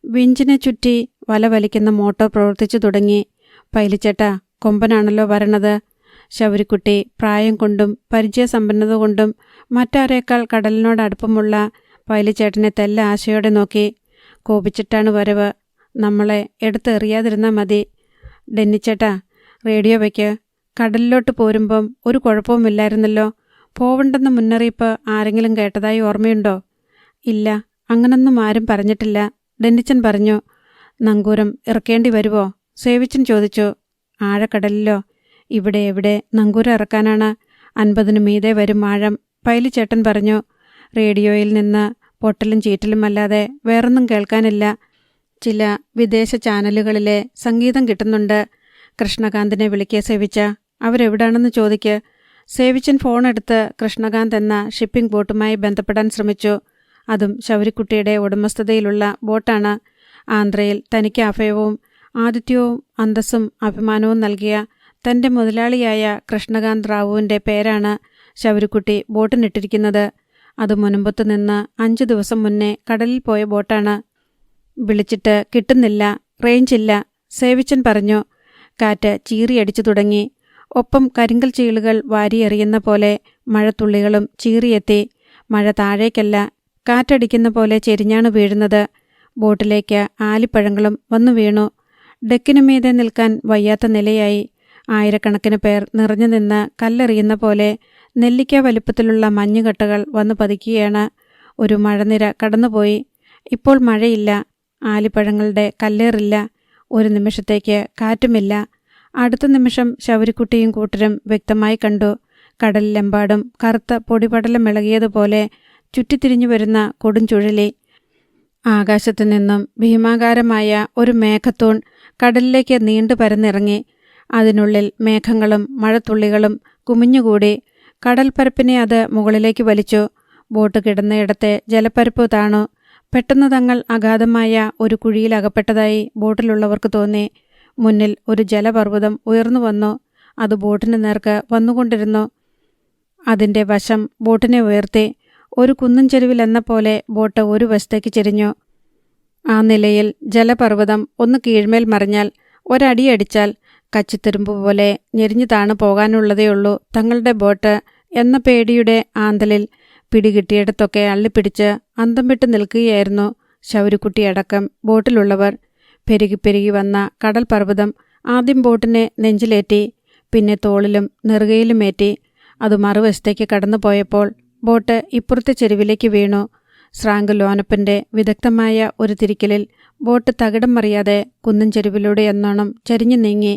വിഞ്ചിനെ ചുറ്റി വല വലിക്കുന്ന മോട്ടോർ പ്രവർത്തിച്ചു തുടങ്ങി. പൈലിച്ചേട്ടാ, കൊമ്പനാണല്ലോ വരണത്. ശൗരിക്കുട്ടി പ്രായം കൊണ്ടും പരിചയസമ്പന്നത കൊണ്ടും മറ്റാരേക്കാൾ കടലിനോട് അടുപ്പമുള്ള പൈലിച്ചേട്ടനെ തെല്ല ആശയോടെ നോക്കി. കോപിച്ചിട്ടാണ് വരവ്, നമ്മളെ എടുത്തെറിയാതിരുന്നാൽ മതി. ഡെന്നിച്ചേട്ടാ, റേഡിയോ വയ്ക്ക്. കടലിലോട്ട് പോരുമ്പം ഒരു കുഴപ്പവുമില്ലായിരുന്നല്ലോ. പോവണ്ടെന്ന മുന്നറിയിപ്പ് ആരെങ്കിലും കേട്ടതായി ഓർമ്മയുണ്ടോ? ഇല്ല, അങ്ങനൊന്നും ആരും പറഞ്ഞിട്ടില്ല, ഡെന്നിച്ചൻ പറഞ്ഞു. നങ്കൂരം ഇറക്കേണ്ടി വരുമോ? സേവിച്ചൻ ചോദിച്ചു. ആഴക്കടലിലോ? ഇവിടെ എവിടെ നങ്കൂരം ഇറക്കാനാണ്? 50 മീതെ വരും ആഴം, പൈലിച്ചേട്ടൻ പറഞ്ഞു. റേഡിയോയിൽ നിന്ന് പൊട്ടലും ചീറ്റലും അല്ലാതെ വേറൊന്നും കേൾക്കാനില്ല. ചില വിദേശ ചാനലുകളിലെ സംഗീതം കിട്ടുന്നുണ്ട്. കൃഷ്ണകാന്തിനെ വിളിക്കുക സേവിച്ച. അവരെവിടാണെന്ന് ചോദിക്ക്. സേവിച്ചൻ ഫോണെടുത്ത് കൃഷ്ണകാന്ത് എന്ന ഷിപ്പിംഗ് ബോട്ടുമായി ബന്ധപ്പെടാൻ ശ്രമിച്ചു. അതും ശൗരിക്കുട്ടിയുടെ ഉടമസ്ഥതയിലുള്ള ബോട്ടാണ്. ആന്ധ്രയിൽ തനിക്ക് അഭയവും ആതിഥ്യവും അന്തസ്സും അഭിമാനവും നൽകിയ തൻ്റെ മുതലാളിയായ കൃഷ്ണകാന്ത് റാവുവിൻ്റെ പേരാണ് ശൗരിക്കുട്ടി ബോട്ടിനിട്ടിരിക്കുന്നത്. അത് മുൻപത്ത് നിന്ന് 5 ദിവസം മുന്നേ കടലിൽ പോയ ബോട്ടാണ്. വിളിച്ചിട്ട് കിട്ടുന്നില്ല, റേഞ്ചില്ല, സേവിച്ചൻ പറഞ്ഞു. കാറ്റ് ചീറിയടിച്ചു തുടങ്ങി. ഒപ്പം കരിങ്കൽ ചീളുകൾ വാരിയെറിയുന്ന പോലെ മഴത്തുള്ളികളും ചീറിയെത്തി. മഴ താഴേക്കല്ല, കാറ്റടിക്കുന്ന പോലെ ചെരിഞ്ഞാണ് വീഴുന്നത്. ബോട്ടിലേക്ക് ആലിപ്പഴങ്ങളും വന്നു വീണു. ഡെക്കിനു മീതെ നിൽക്കാൻ വയ്യാത്ത നിലയായി. ആയിരക്കണക്കിന് പേർ നിറഞ്ഞു നിന്ന് കല്ലെറിയുന്ന പോലെ നെല്ലിക്ക വലിപ്പത്തിലുള്ള മഞ്ഞുകട്ടകൾ വന്നു പതിക്കുകയാണ്. ഒരു മഴനിര കടന്നുപോയി. ഇപ്പോൾ മഴയില്ല, ആലിപ്പഴങ്ങളുടെ കല്ലേറില്ല. ഒരു നിമിഷത്തേക്ക് കാറ്റുമില്ല. അടുത്ത നിമിഷം ശൗരിക്കുട്ടിയും കൂട്ടരും വ്യക്തമായി കണ്ടു. കടലിലെമ്പാടും കറുത്ത പൊടിപടലം ഇളകിയതുപോലെ ചുറ്റിത്തിരിഞ്ഞു വരുന്ന കൊടുംചുഴലി. ആകാശത്തു നിന്നും ഭീമാകാരമായ ഒരു മേഘത്തൂൺ കടലിലേക്ക് നീണ്ടു പരന്നിറങ്ങി. അതിനുള്ളിൽ മേഘങ്ങളും മഴത്തുള്ളികളും കുമിഞ്ഞുകൂടി. കടൽപ്പരപ്പിനെ അത് മുകളിലേക്ക് വലിച്ചു. ബോട്ട് കിടന്നയിടത്തെ ജലപ്പരപ്പ് താണു. പെട്ടെന്ന് തങ്ങൾ അഗാധമായ ഒരു കുഴിയിൽ അകപ്പെട്ടതായി ബോട്ടിലുള്ളവർക്ക് തോന്നി. മുന്നിൽ ഒരു ജലപർവ്വതം ഉയർന്നു വന്നു. അത് ബോട്ടിന് നേർക്ക് വന്നുകൊണ്ടിരുന്നു. അതിൻ്റെ വശം ബോട്ടിനെ ഉയർത്തി. ഒരു കുന്നിൻ ചെരുവിലെന്ന പോലെ ബോട്ട് ഒരു വശത്തേക്ക് ചെരിഞ്ഞു. ആ നിലയിൽ ജലപർവ്വതം ഒന്ന് കീഴ്മേൽ മറിഞ്ഞാൽ, ഒരടിയടിച്ചാൽ കച്ചിത്തുരുമ്പ് പോലെ ഞെരിഞ്ഞു താണു പോകാനുള്ളതേയുള്ളൂ തങ്ങളുടെ ബോട്ട് എന്ന പേടിയുടെ ആന്തലിൽ പിടികിട്ടിയിടത്തൊക്കെ അള്ളിപ്പിടിച്ച് അന്തം വിട്ട് നിൽക്കുകയായിരുന്നു ശൗരിക്കുട്ടിയടക്കം ബോട്ടിലുള്ളവർ. പെരുകി വന്ന കടൽ പർവ്വതം ആദ്യം ബോട്ടിനെ നെഞ്ചിലേറ്റി, പിന്നെ തോളിലും നെറുകയിലുമേറ്റി. അത് മറുവശത്തേക്ക് കടന്നു പോയപ്പോൾ ബോട്ട് ഇപ്പുറത്തെ ചെരുവിലേക്ക് വീണു. സ്രാങ്ക് ലോനപ്പൻ്റെ വിദഗ്ധമായ ഒരു തിരിക്കലിൽ ബോട്ട് തകിടം മറിയാതെ കുന്നിൻ ചെരുവിലൂടെ എന്നോണം ചരിഞ്ഞു നീങ്ങി.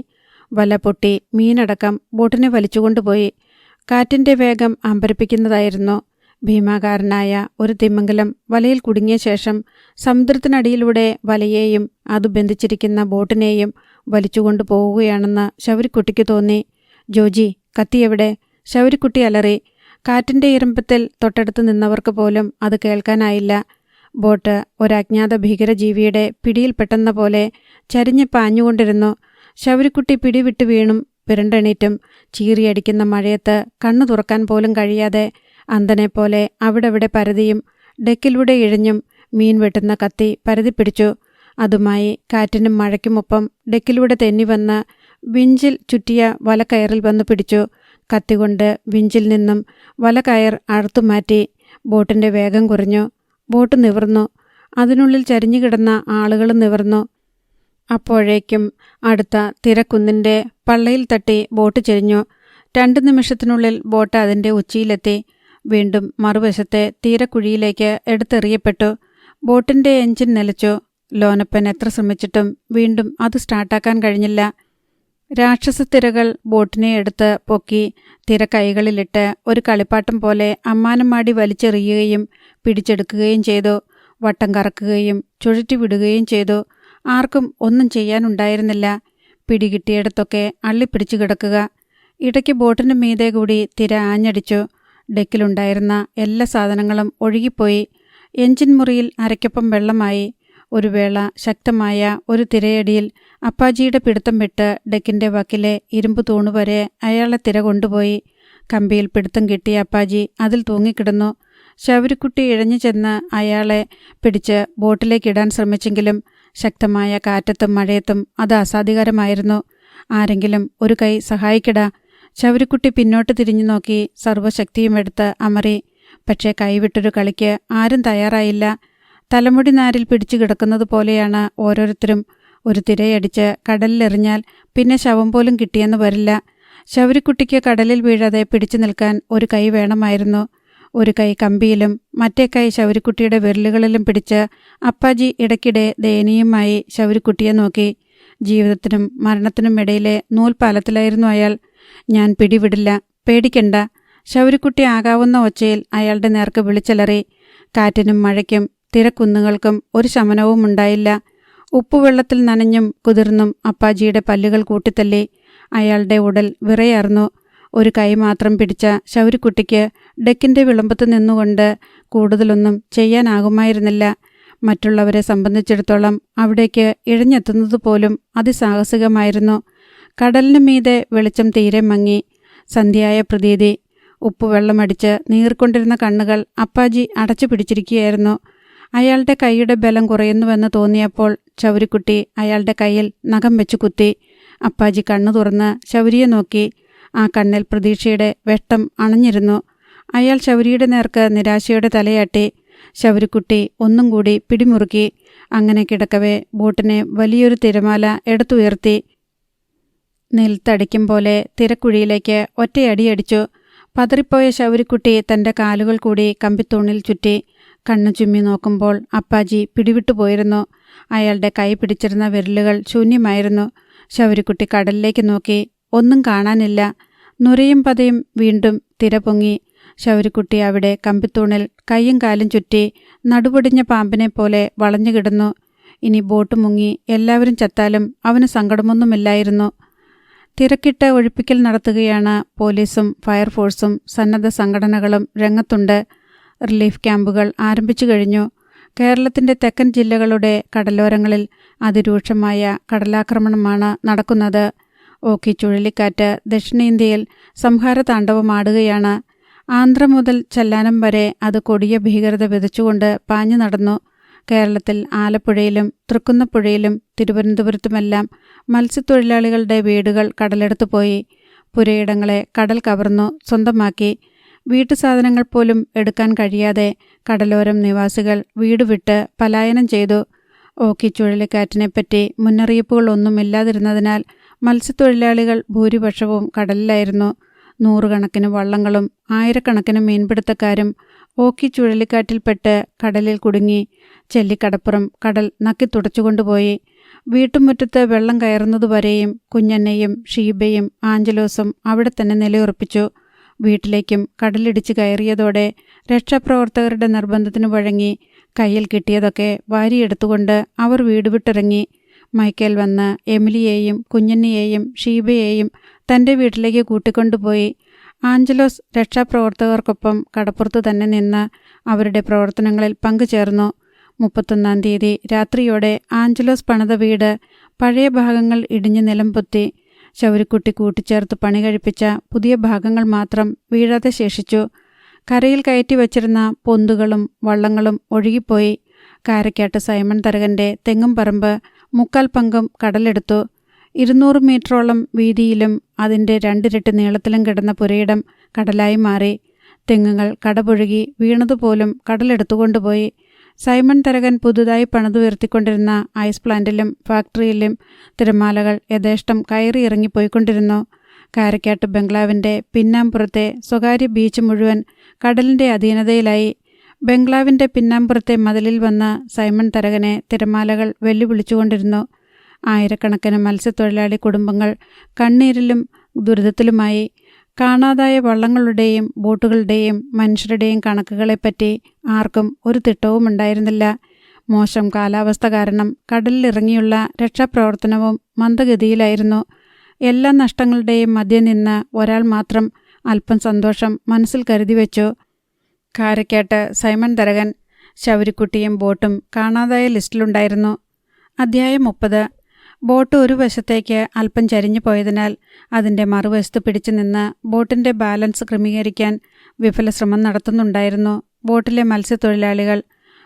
വല പൊട്ടി മീനടക്കം ബോട്ടിനെ വലിച്ചുകൊണ്ടുപോയി. കാറ്റിൻ്റെ വേഗം അമ്പരപ്പിക്കുന്നതായിരുന്നു. ഭീമാകാരനായ ഒരു തിമിംഗലം വലയിൽ കുടുങ്ങിയ ശേഷം സമുദ്രത്തിനടിയിലൂടെ വലയെയും അത് ബന്ധിച്ചിരിക്കുന്ന ബോട്ടിനെയും വലിച്ചുകൊണ്ടു പോവുകയാണെന്ന് ശൗരിക്കുട്ടിക്ക് തോന്നി. ജോജി, കത്തിയെവിടെ? ശൗരിക്കുട്ടി അലറി. കാറ്റിൻ്റെ ഇരമ്പത്തിൽ തൊട്ടടുത്ത് നിന്നവർക്ക് പോലും അത് കേൾക്കാനായില്ല. ബോട്ട് ഒരജ്ഞാത ഭീകരജീവിയുടെ പിടിയിൽപ്പെട്ടെന്ന പോലെ ചരിഞ്ഞ് പാഞ്ഞുകൊണ്ടിരുന്നു. ശൗരിക്കുട്ടി പിടിവിട്ട് വീണും പിരണ്ടെണീറ്റും ചീറിയടിക്കുന്ന മഴയത്ത് കണ്ണു തുറക്കാൻ പോലും കഴിയാതെ അന്ധനെപ്പോലെ അവിടെവിടെ പരതിയും ഡെക്കിലൂടെ ഇഴഞ്ഞും മീൻ വെട്ടുന്ന കത്തി പരതിപ്പിടിച്ചു. അതുമായി കാറ്റിനും മഴയ്ക്കുമൊപ്പം ഡെക്കിലൂടെ തെന്നിവന്ന് വിഞ്ചിൽ ചുറ്റിയ വലക്കയറിൽ വന്നു പിടിച്ചു. കത്തികൊണ്ട് വിഞ്ചിൽ നിന്നും വലക്കയർ അറുത്തുമാറ്റി. ബോട്ടിൻ്റെ വേഗം കുറഞ്ഞു. ബോട്ട് നിവർന്നു. അതിനുള്ളിൽ ചരിഞ്ഞുകിടന്ന ആളുകൾ നിവർന്നു. അപ്പോഴേക്കും അടുത്ത തിരക്കുന്നിൻ്റെ പള്ളയിൽ തട്ടി ബോട്ട് ചെരിഞ്ഞു. 2 നിമിഷത്തിനുള്ളിൽ ബോട്ട് അതിൻ്റെ ഉച്ചിയിലെത്തി. വീണ്ടും മറുവശത്തെ തീരക്കുഴിയിലേക്ക് എടുത്തെറിയപ്പെട്ടു. ബോട്ടിൻ്റെ എഞ്ചിൻ നിലച്ചു. ലോനപ്പൻ എത്ര ശ്രമിച്ചിട്ടും വീണ്ടും അത് സ്റ്റാർട്ടാക്കാൻ കഴിഞ്ഞില്ല. രാക്ഷസ തിരകൾ ബോട്ടിനെ എടുത്ത് പൊക്കി തിര കൈകളിലിട്ട് ഒരു കളിപ്പാട്ടം പോലെ അമ്മാനമാടി വലിച്ചെറിയുകയും പിടിച്ചെടുക്കുകയും ചെയ്തു. വട്ടം കറക്കുകയും ചുഴറ്റി വിടുകയും ചെയ്തു. ആർക്കും ഒന്നും ചെയ്യാനുണ്ടായിരുന്നില്ല. പിടികിട്ടിയിടത്തൊക്കെ അള്ളിപ്പിടിച്ചു കിടക്കുക. ഇടയ്ക്ക് ബോട്ടിൻ്റെ മീതെ കൂടി തിര ആഞ്ഞടിച്ചു. ഡെക്കിലുണ്ടായിരുന്ന എല്ലാ സാധനങ്ങളും ഒഴുകിപ്പോയി. എഞ്ചിൻ മുറിയിൽ അരയ്ക്കൊപ്പം വെള്ളമായി. ഒരു വേള ശക്തമായ ഒരു തിരയടിയിൽ അപ്പാജിയുടെ പിടുത്തം വിട്ട് ഡെക്കിൻ്റെ വക്കിലെ ഇരുമ്പ് തൂണുവരെ അയാളെ തിര കൊണ്ടുപോയി. കമ്പിയിൽ പിടുത്തം കിട്ടിയ അപ്പാജി അതിൽ തൂങ്ങിക്കിടന്നു. ശൗരിക്കുട്ടി ഇഴഞ്ഞു ചെന്ന് അയാളെ പിടിച്ച് ബോട്ടിലേക്കിടാൻ ശ്രമിച്ചെങ്കിലും ശക്തമായ കാറ്റത്തും മഴയത്തും അത് അസാധ്യകരമായിരുന്നു. ആരെങ്കിലും ഒരു കൈ സഹായിക്കടാ. ശൗരിക്കുട്ടി പിന്നോട്ട് തിരിഞ്ഞു നോക്കി സർവ്വശക്തിയും എടുത്ത് അമറി. പക്ഷേ കൈവിട്ടൊരു കളിക്ക് ആരും തയ്യാറായില്ല. തലമുടി നാരിൽ പിടിച്ചു കിടക്കുന്നത് പോലെയാണ് ഓരോരുത്തരും. ഒരു തിരയടിച്ച് കടലിലെറിഞ്ഞാൽ പിന്നെ ശവം പോലും കിട്ടിയെന്ന് വരില്ല. ശൗരിക്കുട്ടിക്ക് കടലിൽ വീഴാതെ പിടിച്ചു നിൽക്കാൻ ഒരു കൈ വേണമായിരുന്നു. ഒരു കൈ കമ്പിയിലും മറ്റേ കൈ ശൗരിക്കുട്ടിയുടെ വിരലുകളിലും പിടിച്ച് അപ്പാജി ഇടയ്ക്കിടെ ദയനീയമായി ശൗരിക്കുട്ടിയെ നോക്കി. ജീവിതത്തിനും മരണത്തിനും ഇടയിലെ നൂൽപ്പാലത്തിലായിരുന്നു അയാൾ. ഞാൻ പിടിവിടില്ല, പേടിക്കണ്ട. ശൗരിക്കുട്ടി ആകാവുന്ന ഒച്ചയിൽ അയാളുടെ നേർക്ക് വിളിച്ചലറി. കാറ്റിനും മഴയ്ക്കും തിരക്കുന്നുകൾക്കും ഒരു ശമനവും ഉണ്ടായില്ല. ഉപ്പുവെള്ളത്തിൽ നനഞ്ഞും കുതിർന്നും അപ്പാജിയുടെ പല്ലുകൾ കൂട്ടിത്തല്ലി. അയാളുടെ ഉടൽ വിറയാർന്നു. ഒരു കൈ മാത്രം പിടിച്ച ശൗരിക്കുട്ടിക്ക് ഡെക്കിൻ്റെ വിളമ്പത്ത് നിന്നുകൊണ്ട് കൂടുതലൊന്നും ചെയ്യാനാകുമായിരുന്നില്ല. മറ്റുള്ളവരെ സംബന്ധിച്ചിടത്തോളം അവിടേക്ക് ഇഴഞ്ഞെത്തുന്നത് പോലും അതിസാഹസികമായിരുന്നു. കടലിനു മീതെ വെളിച്ചം തീരെ മങ്ങി. സന്ധ്യയായ പ്രതീതി. ഉപ്പുവെള്ളമടിച്ച് നീർക്കൊണ്ടിരുന്ന കണ്ണുകൾ അപ്പാജി അടച്ചു പിടിച്ചിരിക്കുകയായിരുന്നു. അയാളുടെ കൈയുടെ ബലം കുറയുന്നുവെന്ന് തോന്നിയപ്പോൾ ശൗരിക്കുട്ടി അയാളുടെ കയ്യിൽ നഖം വെച്ച് കുത്തി. അപ്പാജി കണ്ണു തുറന്ന് ശൗരിയെ നോക്കി. ആ കണ്ണിൽ പ്രതീക്ഷയുടെ വെട്ടം അണഞ്ഞിരുന്നു. അയാൾ ശൗരിയുടെ നേർക്ക് നിരാശയോടെ തലയാട്ടി. ശൗരിക്കുട്ടി ഒന്നും കൂടി പിടിമുറുക്കി. അങ്ങനെ കിടക്കവേ ബോട്ടിനെ വലിയൊരു തിരമാല എടുത്തുയർത്തി. നിലത്തടിക്കും പോലെ തിരക്കുഴിയിലേക്ക് ഒറ്റയടിയടിച്ചു. പതറിപ്പോയ ശൗരിക്കുട്ടി തൻ്റെ കാലുകൾ കൂടി കമ്പിത്തൂണിൽ ചുറ്റി. കണ്ണു ചുമ്മി നോക്കുമ്പോൾ അപ്പാജി പിടിവിട്ടുപോയിരുന്നു. അയാളുടെ കൈ പിടിച്ചിരുന്ന വിരലുകൾ ശൂന്യമായിരുന്നു. ശൗരിക്കുട്ടി കടലിലേക്ക് നോക്കി. ഒന്നും കാണാനില്ല. നുരയും പതയും വീണ്ടും തിര പൊങ്ങി. ശൗരിക്കുട്ടി അവിടെ കമ്പിത്തൂണിൽ കൈയും കാലും ചുറ്റി നടുപൊടിഞ്ഞ പാമ്പിനെ പോലെ വളഞ്ഞു കിടന്നു. ഇനി ബോട്ട് മുങ്ങി എല്ലാവരും ചത്താലും അവന് സങ്കടമൊന്നുമില്ലായിരുന്നു. തിരക്കിട്ട് ഒഴിപ്പിക്കൽ നടത്തുകയാണ്. പോലീസും ഫയർഫോഴ്സും സന്നദ്ധ സംഘടനകളും രംഗത്തുണ്ട്. റിലീഫ് ക്യാമ്പുകൾ ആരംഭിച്ചു കഴിഞ്ഞു. കേരളത്തിൻ്റെ തെക്കൻ ജില്ലകളുടെ കടലോരങ്ങളിൽ അതിരൂക്ഷമായ കടലാക്രമണമാണ് നടക്കുന്നത്. ഓഖി ചുഴലിക്കാറ്റ് ദക്ഷിണേന്ത്യയിൽ സംഹാരതാണ്ഡവമാടുകയാണ്. ആന്ധ്ര മുതൽ ചെല്ലാനം വരെ അത് കൊടിയ ഭീകരത വിതച്ചുകൊണ്ട് പാഞ്ഞു നടന്നു. കേരളത്തിൽ ആലപ്പുഴയിലും തൃക്കുന്നപ്പുഴയിലും തിരുവനന്തപുരത്തുമെല്ലാം മത്സ്യത്തൊഴിലാളികളുടെ വീടുകൾ കടലെടുത്തു പോയി. പുരയിടങ്ങളെ കടൽ കവർന്നു സ്വന്തമാക്കി. വീട്ടുസാധനങ്ങൾ പോലും എടുക്കാൻ കഴിയാതെ കടലോരം നിവാസികൾ വീട് വിട്ട് പലായനം ചെയ്തു. ഓഖി ചുഴലിക്കാറ്റിനെപ്പറ്റി മുന്നറിയിപ്പുകളൊന്നുമില്ലാതിരുന്നതിനാൽ മത്സ്യത്തൊഴിലാളികൾ ഭൂരിപക്ഷവും കടലിലായിരുന്നു. നൂറുകണക്കിന് വള്ളങ്ങളും ആയിരക്കണക്കിന് മീൻപിടുത്തക്കാരും ഓഖി ചുഴലിക്കാറ്റിൽപ്പെട്ട് കടലിൽ കുടുങ്ങി. ചെല്ലിക്കടപ്പുറം കടൽ നക്കിത്തുടച്ചുകൊണ്ടുപോയി. വീട്ടുമുറ്റത്ത് വെള്ളം കയറുന്നതുവരെയും കുഞ്ഞന്നയും ഷീബയും ആഞ്ചലോസും അവിടെ തന്നെ നിലയുറപ്പിച്ചു. വീട്ടിലേക്കും കടലിടിച്ച് കയറിയതോടെ രക്ഷാപ്രവർത്തകരുടെ നിർബന്ധത്തിന് വഴങ്ങി കയ്യിൽ കിട്ടിയതൊക്കെ വാരിയെടുത്തുകൊണ്ട് അവർ വീട് വിട്ടിറങ്ങി. മൈക്കേൽ വന്ന് എമിലിയെയും കുഞ്ഞന്നയെയും ഷീബയെയും തൻ്റെ വീട്ടിലേക്ക് കൂട്ടിക്കൊണ്ടുപോയി. ആഞ്ചലോസ് രക്ഷാപ്രവർത്തകർക്കൊപ്പം കടപ്പുറത്ത് തന്നെ നിന്ന് അവരുടെ പ്രവർത്തനങ്ങളിൽ പങ്കുചേർന്നു. 31-ാം തീയതി രാത്രിയോടെ ആഞ്ചലോസ് പണിത വീട് പഴയ ഭാഗങ്ങൾ ഇടിഞ്ഞ് നിലംപൊത്തി. ശൗരിക്കുട്ടി കൂട്ടിച്ചേർത്ത് പണി കഴിപ്പിച്ച പുതിയ ഭാഗങ്ങൾ മാത്രം വീഴാതെ ശേഷിച്ചു. കരയിൽ കയറ്റി വച്ചിരുന്ന പൊന്തുകളും വള്ളങ്ങളും ഒഴുകിപ്പോയി. കാരക്കാട്ട് സൈമൺ തരകൻ്റെ തെങ്ങും പറമ്പ് 3/4 പങ്കും കടലെടുത്തു. 200 മീറ്ററോളം വീതിയിലും അതിൻ്റെ 2 ഇരട്ടി നീളത്തിലും കിടന്ന പുരയിടം കടലായി മാറി. തെങ്ങുകൾ കടപുഴകി വീണതുപോലും കടലെടുത്തുകൊണ്ടുപോയി. സൈമൺ തരകൻ പുതുതായി പണിതുയർത്തിക്കൊണ്ടിരുന്ന ഐസ് പ്ലാന്റിലും ഫാക്ടറിയിലും തിരമാലകൾ യഥേഷ്ടം കയറി ഇറങ്ങിപ്പോയിക്കൊണ്ടിരുന്നു. കാരക്കാട്ട് ബംഗ്ലാവിൻ്റെ പിന്നാമ്പുറത്തെ സ്വകാര്യ ബീച്ച് മുഴുവൻ കടലിൻ്റെ അധീനതയിലായി. ബംഗ്ലാവിൻ്റെ പിന്നാമ്പുറത്തെ മതിലിൽ വന്ന് സൈമൺ തരകനെ തിരമാലകൾ വെല്ലുവിളിച്ചുകൊണ്ടിരുന്നു. ആയിരക്കണക്കിന് മത്സ്യത്തൊഴിലാളി കുടുംബങ്ങൾ കണ്ണീരിലും ദുരിതത്തിലുമായി. കാണാതായ വള്ളങ്ങളുടെയും ബോട്ടുകളുടെയും മനുഷ്യരുടെയും കണക്കുകളെപ്പറ്റി ആർക്കും ഒരു തിട്ടവുമുണ്ടായിരുന്നില്ല. മോശം കാലാവസ്ഥ കാരണം കടലിലിറങ്ങിയുള്ള രക്ഷാപ്രവർത്തനവും മന്ദഗതിയിലായിരുന്നു. എല്ലാ നഷ്ടങ്ങളുടെയും മധ്യം നിന്ന് ഒരാൾ മാത്രം അല്പം സന്തോഷം മനസ്സിൽ കരുതി വെച്ചു. കാരക്കാട്ട് സൈമൺ തരകൻ. ശൗരിക്കുട്ടിയും ബോട്ടും കാണാതായ ലിസ്റ്റിലുണ്ടായിരുന്നു. അധ്യായം 30. ബോട്ട് ഒരു വശത്തേക്ക് അല്പം ചരിഞ്ഞു പോയതിനാൽ അതിൻ്റെ മറുവശത്ത് പിടിച്ചു നിന്ന് ബോട്ടിൻ്റെ ബാലൻസ് ക്രമീകരിക്കാൻ വിഫല ശ്രമം നടത്തുന്നുണ്ടായിരുന്നു ബോട്ടിലെ മത്സ്യത്തൊഴിലാളികൾ.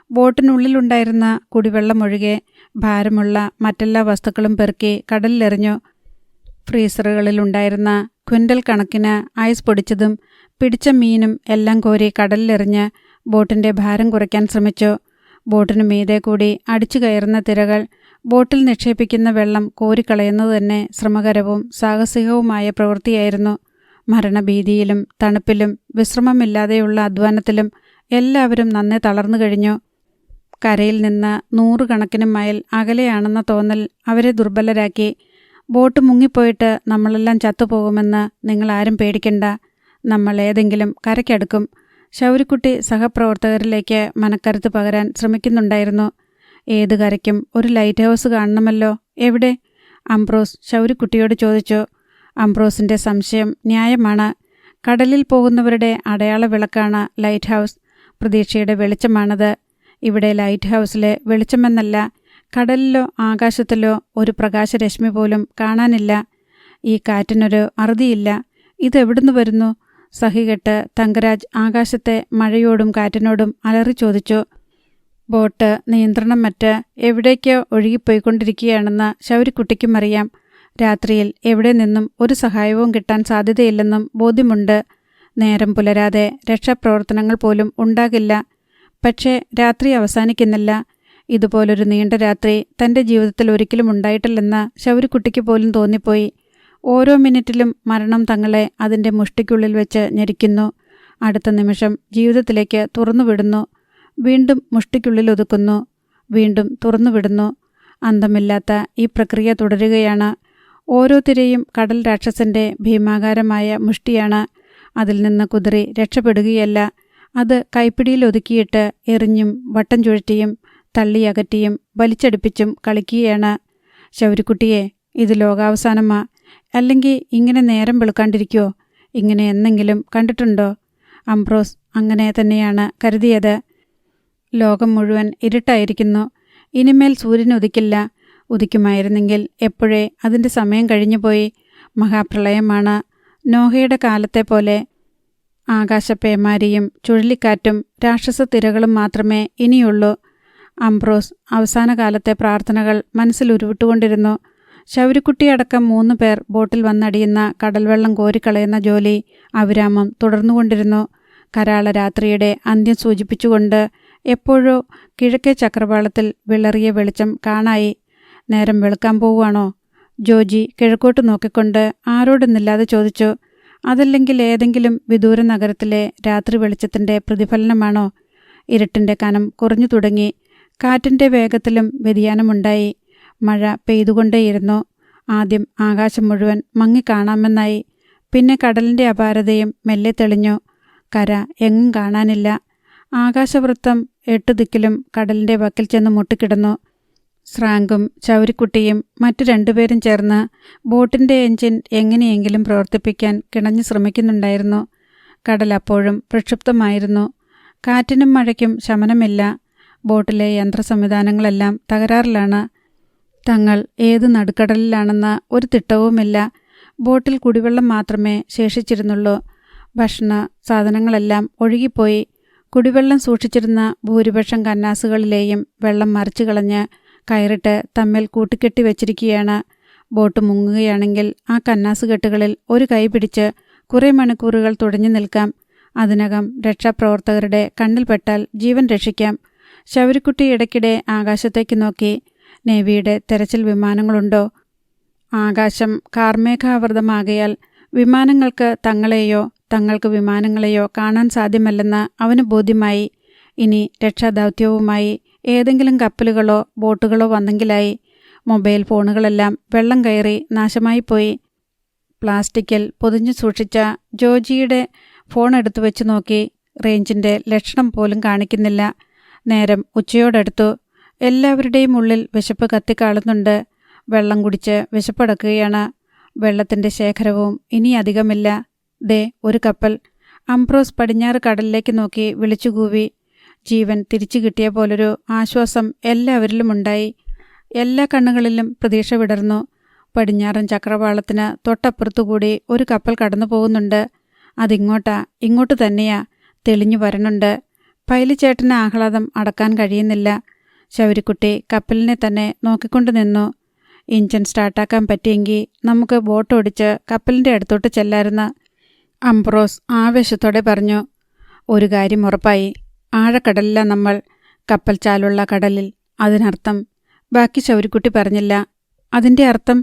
ബോട്ടിനുള്ളിലുണ്ടായിരുന്ന കുടിവെള്ളം ഒഴികെ ഭാരമുള്ള മറ്റെല്ലാ വസ്തുക്കളും പെറുക്കി കടലിലെറിഞ്ഞു. ഫ്രീസറുകളിലുണ്ടായിരുന്ന ക്വിൻ്റൽ കണക്കിന് ഐസ് പൊടിച്ചതും പിടിച്ച മീനും എല്ലാം കോരി കടലിലെറിഞ്ഞ് ബോട്ടിൻ്റെ ഭാരം കുറയ്ക്കാൻ ശ്രമിച്ചു. ബോട്ടിനു മീതെ കൂടി അടിച്ചു കയറുന്ന തിരകൾ ബോട്ടിൽ നിക്ഷേപിക്കുന്ന വെള്ളം കോരിക്കളയുന്നത് തന്നെ ശ്രമകരവും സാഹസികവുമായ പ്രവൃത്തിയായിരുന്നു. മരണഭീതിയിലും തണുപ്പിലും വിശ്രമമില്ലാതെയുള്ള അധ്വാനത്തിലും എല്ലാവരും നന്നെ തളർന്നു കഴിഞ്ഞു. കരയിൽ നിന്ന് 100 കണക്കിന് മൈൽ അകലെയാണെന്ന തോന്നൽ അവരെ ദുർബലരാക്കി. ബോട്ട് മുങ്ങിപ്പോയിട്ട് നമ്മളെല്ലാം ചത്തുപോകുമെന്ന് നിങ്ങളാരും പേടിക്കണ്ട. നമ്മൾ ഏതെങ്കിലും കരയ്ക്കടുക്കും. ശൗരിക്കുട്ടി സഹപ്രവർത്തകരിലേക്ക് മനക്കരുത്ത് പകരാൻ ശ്രമിക്കുന്നുണ്ടായിരുന്നു. ഏത് കരയ്ക്കും ഒരു ലൈറ്റ് ഹൗസ് കാണണമല്ലോ. എവിടെ? അംബ്രോസ് ശൗരിക്കുട്ടിയോട് ചോദിച്ചു. അംബ്രോസിൻ്റെ സംശയം ന്യായമാണ്. കടലിൽ പോകുന്നവരുടെ അടയാള വിളക്കാണ് ലൈറ്റ് ഹൗസ്. പ്രതീക്ഷയുടെ വെളിച്ചമാണത്. ഇവിടെ ലൈറ്റ് ഹൗസിലെ വെളിച്ചമെന്നല്ല, കടലിലോ ആകാശത്തിലോ ഒരു പ്രകാശരശ്മി പോലും കാണാനില്ല. ഈ കാറ്റിനൊരു അറുതിയില്ല. ഇതെവിടുന്ന് വരുന്നു? സഹികെട്ട് തങ്കരാജ് ആകാശത്തെ മഴയോടും കാറ്റിനോടും അലറി ചോദിച്ചു. ബോട്ട് നിയന്ത്രണം മറ്റ് എവിടേക്കോ ഒഴുകിപ്പോയിക്കൊണ്ടിരിക്കുകയാണെന്ന് ശൗരിക്കുട്ടിക്കും അറിയാം. രാത്രിയിൽ എവിടെ നിന്നും ഒരു സഹായവും കിട്ടാൻ സാധ്യതയില്ലെന്നും ബോധ്യമുണ്ട്. നേരം പുലരാതെ രക്ഷാപ്രവർത്തനങ്ങൾ പോലും ഉണ്ടാകില്ല. പക്ഷേ രാത്രി അവസാനിക്കുന്നില്ല. ഇതുപോലൊരു നീണ്ട രാത്രി തൻ്റെ ജീവിതത്തിൽ ഒരിക്കലും ഉണ്ടായിട്ടില്ലെന്ന് ശൗരിക്കുട്ടിക്ക് പോലും തോന്നിപ്പോയി. ഓരോ മിനിറ്റിലും മരണം തങ്ങളെ അതിൻ്റെ മുഷ്ടിക്കുള്ളിൽ വെച്ച് ഞെരിക്കുന്നു. അടുത്ത നിമിഷം ജീവിതത്തിലേക്ക് തുറന്നുവിടുന്നു. വീണ്ടും മുഷ്ടിക്കുള്ളിൽ ഒതുക്കുന്നു. വീണ്ടും തുറന്നുവിടുന്നു. അന്തമില്ലാത്ത ഈ പ്രക്രിയ തുടരുകയാണ്. ഓരോ തിരയും കടൽ രാക്ഷസൻ്റെ ഭീമാകാരമായ മുഷ്ടിയാണ്. അതിൽ നിന്ന് കുതിറി രക്ഷപ്പെടുകയല്ല. അത് കൈപ്പിടിയിൽ ഒതുക്കിയിട്ട് എറിഞ്ഞും വട്ടം ചുഴറ്റിയും തള്ളിയകറ്റിയും വലിച്ചടിപ്പിച്ചും കളിക്കുകയാണ്. ശൗരിക്കുട്ടിയെ, ഇത് ലോകാവസാനമാ. അല്ലെങ്കിൽ ഇങ്ങനെ നേരം വെളുക്കാണ്ടിരിക്കുമോ? ഇങ്ങനെ എന്നെങ്കിലും കണ്ടിട്ടുണ്ടോ? അംബ്രോസ് അങ്ങനെ തന്നെയാണ് കരുതിയത്. ലോകം മുഴുവൻ ഇരുട്ടായിരിക്കുന്നു. ഇനിമേൽ സൂര്യൻ ഉദിക്കില്ല. ഉദിക്കുമായിരുന്നെങ്കിൽ എപ്പോഴേ അതിൻ്റെ സമയം കഴിഞ്ഞുപോയി. മഹാപ്രളയമാണ്. നോഹയുടെ കാലത്തെ പോലെ. ആകാശപേമാരിയും ചുഴലിക്കാറ്റും രാക്ഷസ തിരകളും മാത്രമേ ഇനിയുള്ളൂ. അംബ്രോസ് അവസാന കാലത്തെ പ്രാർത്ഥനകൾ മനസ്സിൽ ഉരുവിട്ടുകൊണ്ടിരുന്നു. ശൗരിക്കുട്ടിയടക്കം 3 പേർ ബോട്ടിൽ വന്നടിയുന്ന കടൽവെള്ളം കോരിക്കളയുന്ന ജോലി അവിരാമം തുടർന്നുകൊണ്ടിരുന്നു. കരാള രാത്രിയുടെ അന്ത്യം സൂചിപ്പിച്ചുകൊണ്ട് എപ്പോഴോ കിഴക്കേ ചക്രവാളത്തിൽ വിളറിയ വെളിച്ചം കാണായി. നേരം വെളുക്കാൻ പോവുകയാണോ? ജോജി കിഴക്കോട്ട് നോക്കിക്കൊണ്ട് ആരോടെന്നില്ലാതെ ചോദിച്ചു. അതല്ലെങ്കിൽ ഏതെങ്കിലും വിദൂര നഗരത്തിലെ രാത്രി വെളിച്ചത്തിൻ്റെ പ്രതിഫലനമാണോ? ഇരുട്ടിൻ്റെ കനം കുറഞ്ഞു തുടങ്ങി. കാറ്റിൻ്റെ വേഗത്തിലും വ്യതിയാനമുണ്ടായി. മഴ പെയ്തുകൊണ്ടേയിരുന്നു. ആദ്യം ആകാശം മുഴുവൻ മങ്ങിക്കാണാമെന്നായി. പിന്നെ കടലിൻ്റെ അപാരതയും മെല്ലെ തെളിഞ്ഞു. കര എങ്ങും കാണാനില്ല. ആകാശവൃത്തം 8 ദിക്കിലും കടലിൻ്റെ വക്കിൽ ചെന്ന് മുട്ടിക്കിടന്നു. സ്രാങ്കും ചൗരിക്കുട്ടിയും മറ്റു 2 പേരും ചേർന്ന് ബോട്ടിൻ്റെ എഞ്ചിൻ എങ്ങനെയെങ്കിലും പ്രവർത്തിപ്പിക്കാൻ കിണഞ്ഞു ശ്രമിക്കുന്നുണ്ടായിരുന്നു. കടൽ അപ്പോഴും പ്രക്ഷുബ്ധമായിരുന്നു. കാറ്റിനും മഴയ്ക്കും ശമനമില്ല. ബോട്ടിലെ യന്ത്ര സംവിധാനങ്ങളെല്ലാം തകരാറിലാണ്. തങ്ങൾ ഏത് നടുക്കടലിലാണെന്ന് ഒരു തിട്ടവുമില്ല. ബോട്ടിൽ കുടിവെള്ളം മാത്രമേ ശേഷിച്ചിരുന്നുള്ളൂ. ഭക്ഷണ സാധനങ്ങളെല്ലാം ഒഴുകിപ്പോയി. കുടിവെള്ളം സൂക്ഷിച്ചിരുന്ന ഭൂരിപക്ഷം കന്നാസുകളിലെയും വെള്ളം മറിച്ചു കളഞ്ഞ് കയറിട്ട് തമ്മിൽ കൂട്ടിക്കെട്ടി വച്ചിരിക്കുകയാണ്. ബോട്ട് മുങ്ങുകയാണെങ്കിൽ ആ കന്നാസ് കെട്ടുകളിൽ ഒരു കൈ പിടിച്ച് കുറേ മണിക്കൂറുകൾ തുഴഞ്ഞു നിൽക്കാം. അതിനകം രക്ഷാപ്രവർത്തകരുടെ കണ്ണിൽപ്പെട്ടാൽ ജീവൻ രക്ഷിക്കാം. ശൗരിക്കുട്ടി ഇടയ്ക്കിടെ ആകാശത്തേക്ക് നോക്കി. നേവിയുടെ തെരച്ചിൽ വിമാനങ്ങളുണ്ടോ? ആകാശം കാർമേഘാവൃതമാകയാൽ വിമാനങ്ങൾക്ക് തങ്ങളെയോ തങ്ങൾക്ക് വിമാനങ്ങളെയോ കാണാൻ സാധ്യമല്ലെന്ന് അവന് ബോധ്യമായി. ഇനി രക്ഷാദൗത്യവുമായി ഏതെങ്കിലും കപ്പലുകളോ ബോട്ടുകളോ വന്നെങ്കിലായി. മൊബൈൽ ഫോണുകളെല്ലാം വെള്ളം കയറി നാശമായിപ്പോയി. പ്ലാസ്റ്റിക്കിൽ പൊതിഞ്ഞു സൂക്ഷിച്ച ജോജിയുടെ ഫോൺ എടുത്തു വെച്ച് നോക്കി. റേഞ്ചിൻ്റെ ലക്ഷണം പോലും കാണിക്കുന്നില്ല. നേരം ഉച്ചയോടടുത്തു. എല്ലാവരുടെയും ഉള്ളിൽ വിശപ്പ് കത്തിക്കാളുന്നുണ്ട്. വെള്ളം കുടിച്ച് വിശപ്പടക്കുകയാണ്. വെള്ളത്തിൻ്റെ ശേഖരവും ഇനി അധികമില്ല. ദേ ഒരു കപ്പൽ. അംബ്രോസ് പടിഞ്ഞാറ് കടലിലേക്ക് നോക്കി വിളിച്ചുകൂവി. ജീവൻ തിരിച്ചു കിട്ടിയ പോലൊരു ആശ്വാസം എല്ലാവരിലുമുണ്ടായി. എല്ലാ കണ്ണുകളിലും പ്രതീക്ഷ വിടർന്നു. പടിഞ്ഞാറൻ ചക്രവാളത്തിന് തൊട്ടപ്പുറത്തുകൂടി ഒരു കപ്പൽ കടന്നു പോകുന്നുണ്ട്. അതിങ്ങോട്ടാ, ഇങ്ങോട്ട് തന്നെയാ. തെളിഞ്ഞു വരണുണ്ട്. പൈലിച്ചേട്ടന് ആഹ്ലാദം അടക്കാൻ കഴിയുന്നില്ല. ശൗരിക്കുട്ടി കപ്പലിനെ തന്നെ നോക്കിക്കൊണ്ടു നിന്നു. എഞ്ചിൻ സ്റ്റാർട്ടാക്കാൻ പറ്റിയെങ്കിൽ നമുക്ക് ബോട്ടോടിച്ച് കപ്പലിൻ്റെ അടുത്തോട്ട് ചെല്ലായിരുന്നു. അംബ്രോസ് ആവേശത്തോടെ പറഞ്ഞു. ഒരു കാര്യം ഉറപ്പായി, ആഴക്കടലില്ല നമ്മൾ, കപ്പൽ ചാലുള്ള കടലിൽ. അതിനർത്ഥം? ബാക്കി ശൗരിക്കുട്ടി പറഞ്ഞില്ല. അതിൻ്റെ അർത്ഥം?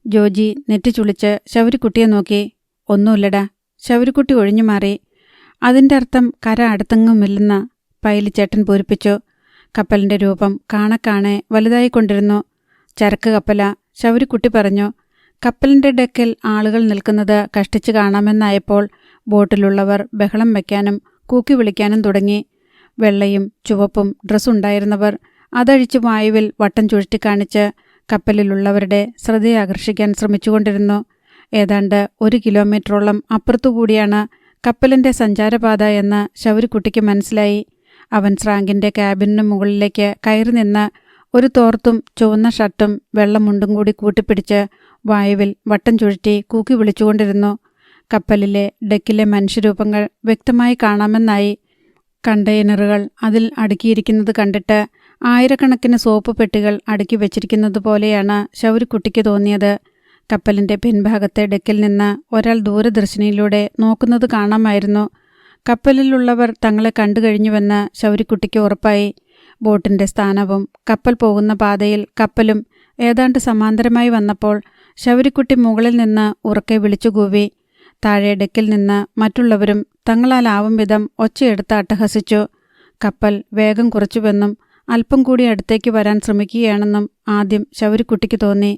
ജോജി നെറ്റിച്ചുളിച്ച് ശൗരിക്കുട്ടിയെ നോക്കി. ഒന്നുമില്ലടാ. ശൗരിക്കുട്ടി ഒഴിഞ്ഞു മാറി. അതിൻ്റെ അർത്ഥം കര അടുത്തെങ്ങുമില്ലെന്ന് പൈലിച്ചേട്ടൻ പൂരിപ്പിച്ചു. കപ്പലിൻ്റെ രൂപം കാണെ വലുതായിക്കൊണ്ടിരുന്നു. ചരക്ക് കപ്പല, ശൗരിക്കുട്ടി പറഞ്ഞു. കപ്പലിൻ്റെ ഡെക്കിൽ ആളുകൾ നിൽക്കുന്നത് കഷ്ടിച്ച് കാണാമെന്നായപ്പോൾ ബോട്ടിലുള്ളവർ ബഹളം വയ്ക്കാനും കൂക്കി വിളിക്കാനും തുടങ്ങി. വെള്ളയും ചുവപ്പും ഡ്രസ്സുണ്ടായിരുന്നവർ അതഴിച്ച് വായുവിൽ വട്ടം ചുഴറ്റിക്കാണിച്ച് കപ്പലിലുള്ളവരുടെ ശ്രദ്ധയാകർഷിക്കാൻ ശ്രമിച്ചുകൊണ്ടിരുന്നു. ഏതാണ്ട് 1 കിലോമീറ്ററോളം അപ്പുറത്തുകൂടിയാണ് കപ്പലിൻ്റെ സഞ്ചാരപാത എന്ന് ശൗരിക്കുട്ടിക്ക് മനസ്സിലായി. അവൻ സ്രാങ്കിൻ്റെ ക്യാബിനു മുകളിലേക്ക് കയറി നിന്ന് ഒരു തോർത്തും ചുവന്ന ഷർട്ടും വെള്ളമുണ്ടും കൂടി കൂട്ടിപ്പിടിച്ച് വായുവിൽ വട്ടം ചുഴറ്റി കൂക്കി വിളിച്ചുകൊണ്ടിരുന്നു. കപ്പലിലെ ഡെക്കിലെ മനുഷ്യരൂപങ്ങൾ വ്യക്തമായി കാണാമെന്നായി. കണ്ടെയ്നറുകൾ അതിൽ അടുക്കിയിരിക്കുന്നത് കണ്ടിട്ട് ആയിരക്കണക്കിന് സോപ്പ് പെട്ടികൾ അടുക്കി വച്ചിരിക്കുന്നത് പോലെയാണ് ശൗരിക്കുട്ടിക്ക് തോന്നിയത്. കപ്പലിൻ്റെ പിൻഭാഗത്തെ ഡെക്കിൽ നിന്ന് ഒരാൾ ദൂരദർശിനിയിലൂടെ നോക്കുന്നത് കാണാമായിരുന്നു. കപ്പലിലുള്ളവർ തങ്ങളെ കണ്ടു കഴിഞ്ഞുവെന്ന് ശൗരിക്കുട്ടിക്ക് ഉറപ്പായി. ബോട്ടിൻ്റെ സ്ഥാനവും കപ്പൽ പോകുന്ന പാതയിൽ കപ്പലും ഏതാണ്ട് സമാന്തരമായി വന്നപ്പോൾ ശൗരിക്കുട്ടി മുകളിൽ നിന്ന് ഉറക്കെ വിളിച്ചുകൂവി. താഴെ ഡെക്കിൽ നിന്ന് മറ്റുള്ളവരും തങ്ങളാലാവും വിധം ഒച്ചയെടുത്ത് അട്ടഹസിച്ചു. കപ്പൽ വേഗം കുറച്ചുവെന്നും അല്പം കൂടി അടുത്തേക്ക് വരാൻ ശ്രമിക്കുകയാണെന്നും ആദ്യം ശൗരിക്കുട്ടിക്ക് തോന്നി.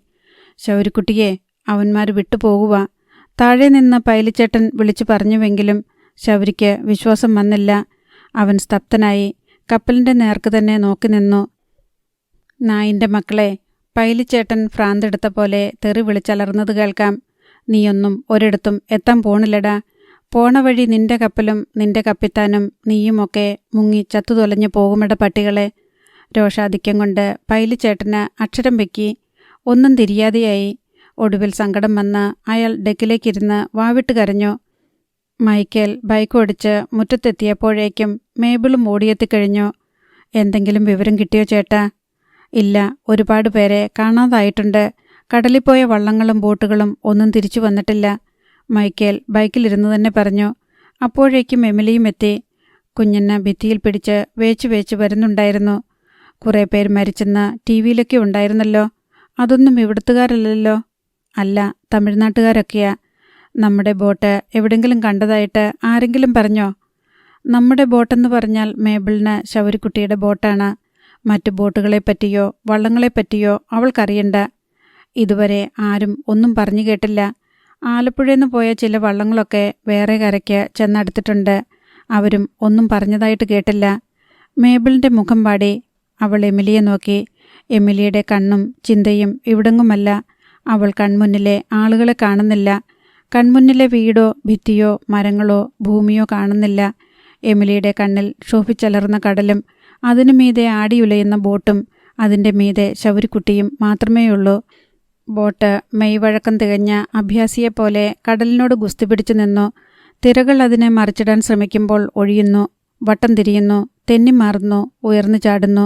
ശൗരിക്കുട്ടിയെ, അവന്മാർ വിട്ടുപോകുക, താഴെ നിന്ന് പൈലിച്ചേട്ടൻ വിളിച്ചു പറഞ്ഞുവെങ്കിലും ശൗരിക്ക് വിശ്വാസം വന്നില്ല. അവൻ സ്തബ്ധനായി കപ്പലിൻ്റെ നേർക്ക് തന്നെ നോക്കി നിന്നു. നായിൻ്റെ മക്കളെ, പൈലിച്ചേട്ടൻ ഭ്രാന്തെടുത്ത പോലെ തെറി വിളിച്ചലർന്നത് കേൾക്കാം. നീയൊന്നും ഒരിടത്തും എത്താൻ പോണില്ലടാ. പോണ വഴി നിന്റെ കപ്പലും നിന്റെ കപ്പിത്താനും നീയുമൊക്കെ മുങ്ങി ചത്തുതൊലഞ്ഞു പോകുമിട പട്ടികളെ. രോഷാധിക്യം കൊണ്ട് പൈലിച്ചേട്ടന് അക്ഷരം വെക്കി. ഒന്നും തിരിയാതെയായി. ഒടുവിൽ സങ്കടം വന്ന് അയാൾ ഡെക്കിലേക്കിരുന്ന് വാവിട്ട് കരഞ്ഞു. മൈക്കേൽ ബൈക്കോടിച്ച് മുറ്റത്തെത്തിയപ്പോഴേക്കും മേബിളും ഓടിയെത്തിക്കഴിഞ്ഞു. എന്തെങ്കിലും വിവരം കിട്ടിയോ ചേട്ടാ? ഇല്ല, ഒരുപാട് പേരെ കാണാതായിട്ടുണ്ട്. കടലിൽ പോയ വള്ളങ്ങളും ബോട്ടുകളും ഒന്നും തിരിച്ചു വന്നിട്ടില്ല. മൈക്കേൽ ബൈക്കിലിരുന്ന് തന്നെ പറഞ്ഞു. അപ്പോഴേക്കും എമിലിയും എത്തി. കുഞ്ഞെന്ന ഭിത്തിയിൽ പിടിച്ച് വേച്ച് വരുന്നുണ്ടായിരുന്നു. കുറേ പേർ മരിച്ചെന്ന് TV-യിലൊക്കെ ഉണ്ടായിരുന്നല്ലോ. അതൊന്നും ഇവിടുത്തുകാരല്ലല്ലോ. അല്ല, തമിഴ്നാട്ടുകാരൊക്കെയാ. നമ്മുടെ ബോട്ട് എവിടെങ്കിലും കണ്ടതായിട്ട് ആരെങ്കിലും പറഞ്ഞോ? നമ്മുടെ ബോട്ടെന്ന് പറഞ്ഞാൽ മേബിളിന് ശൗരിക്കുട്ടിയുടെ ബോട്ടാണ്. മറ്റു ബോട്ടുകളെപ്പറ്റിയോ വള്ളങ്ങളെപ്പറ്റിയോ അവൾക്കറിയണ്ട. ഇതുവരെ ആരും ഒന്നും പറഞ്ഞു കേട്ടില്ല. ആലപ്പുഴയിൽ പോയ ചില വള്ളങ്ങളൊക്കെ വേറെ കരയ്ക്ക് ചെന്നടുത്തിട്ടുണ്ട്. അവരും ഒന്നും പറഞ്ഞതായിട്ട് കേട്ടില്ല. മേബിളിൻ്റെ മുഖം പാടി. അവൾ എമിലിയെ നോക്കി. എമിലിയുടെ കണ്ണും ചിന്തയും ഇവിടെങ്ങുമല്ല. അവൾ കൺമുന്നിലെ ആളുകളെ കാണുന്നില്ല. കൺമുന്നിലെ വീടോ ഭിത്തിയോ മരങ്ങളോ ഭൂമിയോ കാണുന്നില്ല. എമിലിയുടെ കണ്ണിൽ ശോഭിച്ചലർന്ന കടലും അതിനു മീതെ ആടിയുലയുന്ന ബോട്ടും അതിൻ്റെ മീതെ ശൗരിക്കുട്ടിയും മാത്രമേയുള്ളൂ. ബോട്ട് മെയ്വഴക്കം തികഞ്ഞ അഭ്യാസിയെപ്പോലെ കടലിനോട് ഗുസ്തി പിടിച്ചു നിന്നു. തിരകൾ അതിനെ മറിച്ചിടാൻ ശ്രമിക്കുമ്പോൾ ഒഴിയുന്നു, വട്ടം തിരിയുന്നു, തെന്നിമാറുന്നു, ഉയർന്നു ചാടുന്നു.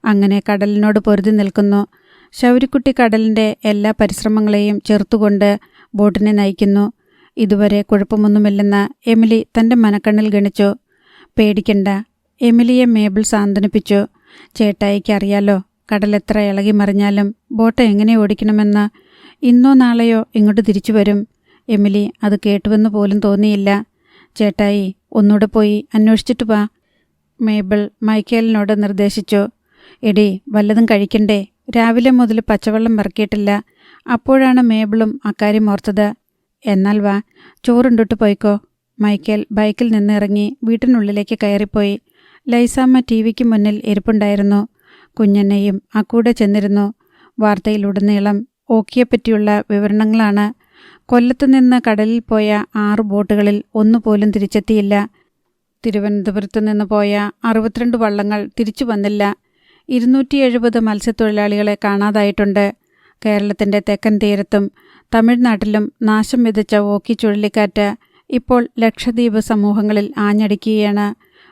അങ്ങനെ കടലിനോട് പൊരുതി നിൽക്കുന്നു. ശൗരിക്കുട്ടി കടലിൻ്റെ എല്ലാ പരിശ്രമങ്ങളെയും ചെറുത്തുകൊണ്ട് ബോട്ടിനെ നയിക്കുന്നു. ഇതുവരെ കുഴപ്പമൊന്നുമില്ലെന്ന് എമിലി തൻ്റെ മനക്കണ്ണിൽ ഗണിച്ചു. പേടിക്കണ്ട, എമിലിയെ മേബിൾ സാന്ത്വനിപ്പിച്ചു. ചേട്ടായിക്ക് അറിയാലോ, കടലെത്ര ഇളകി മറിഞ്ഞാലും ബോട്ട് എങ്ങനെ ഓടിക്കണമെന്ന്. ഇന്നോ നാളെയോ ഇങ്ങോട്ട് തിരിച്ചു വരും. എമിലി അത് കേട്ടുവെന്ന് പോലും തോന്നിയില്ല. ചേട്ടായി, ഒന്നുകൂടെ പോയി അന്വേഷിച്ചിട്ട് വാ, മേബിൾ മൈക്കേലിനോട് നിർദ്ദേശിച്ചു. എടി, വല്ലതും കഴിക്കണ്ടേ? രാവിലെ മുതൽ പച്ചവെള്ളം ഇറക്കിയിട്ടില്ല. അപ്പോഴാണ് മേബിളും അക്കാര്യം ഓർത്തത്. എന്നാൽ വാ, ചോറുണ്ടിട്ട് പോയിക്കോ. മൈക്കേൽ ബൈക്കിൽ നിന്ന് ഇറങ്ങി വീട്ടിനുള്ളിലേക്ക് കയറിപ്പോയി. ലൈസാമ്മ TV-ക്ക് മുന്നിൽ ഇരിപ്പുണ്ടായിരുന്നു. കുഞ്ഞെന്നെയും അക്കൂടെ ചെന്നിരുന്നു. വാർത്തയിലുടനീളം ഓക്കിയെപ്പറ്റിയുള്ള വിവരണങ്ങളാണ്. കൊല്ലത്തുനിന്ന് കടലിൽ പോയ 6 ബോട്ടുകളിൽ ഒന്നുപോലും തിരിച്ചെത്തിയില്ല. തിരുവനന്തപുരത്തു നിന്ന് പോയ 62 വള്ളങ്ങൾ തിരിച്ചു വന്നില്ല. 270 മത്സ്യത്തൊഴിലാളികളെ കാണാതായിട്ടുണ്ട്. കേരളത്തിൻ്റെ തെക്കൻ തീരത്തും തമിഴ്നാട്ടിലും നാശം വിതച്ച ഓക്കി ചുഴലിക്കാറ്റ് ഇപ്പോൾ ലക്ഷദ്വീപ് സമൂഹങ്ങളിൽ ആഞ്ഞടിക്കുകയാണ്.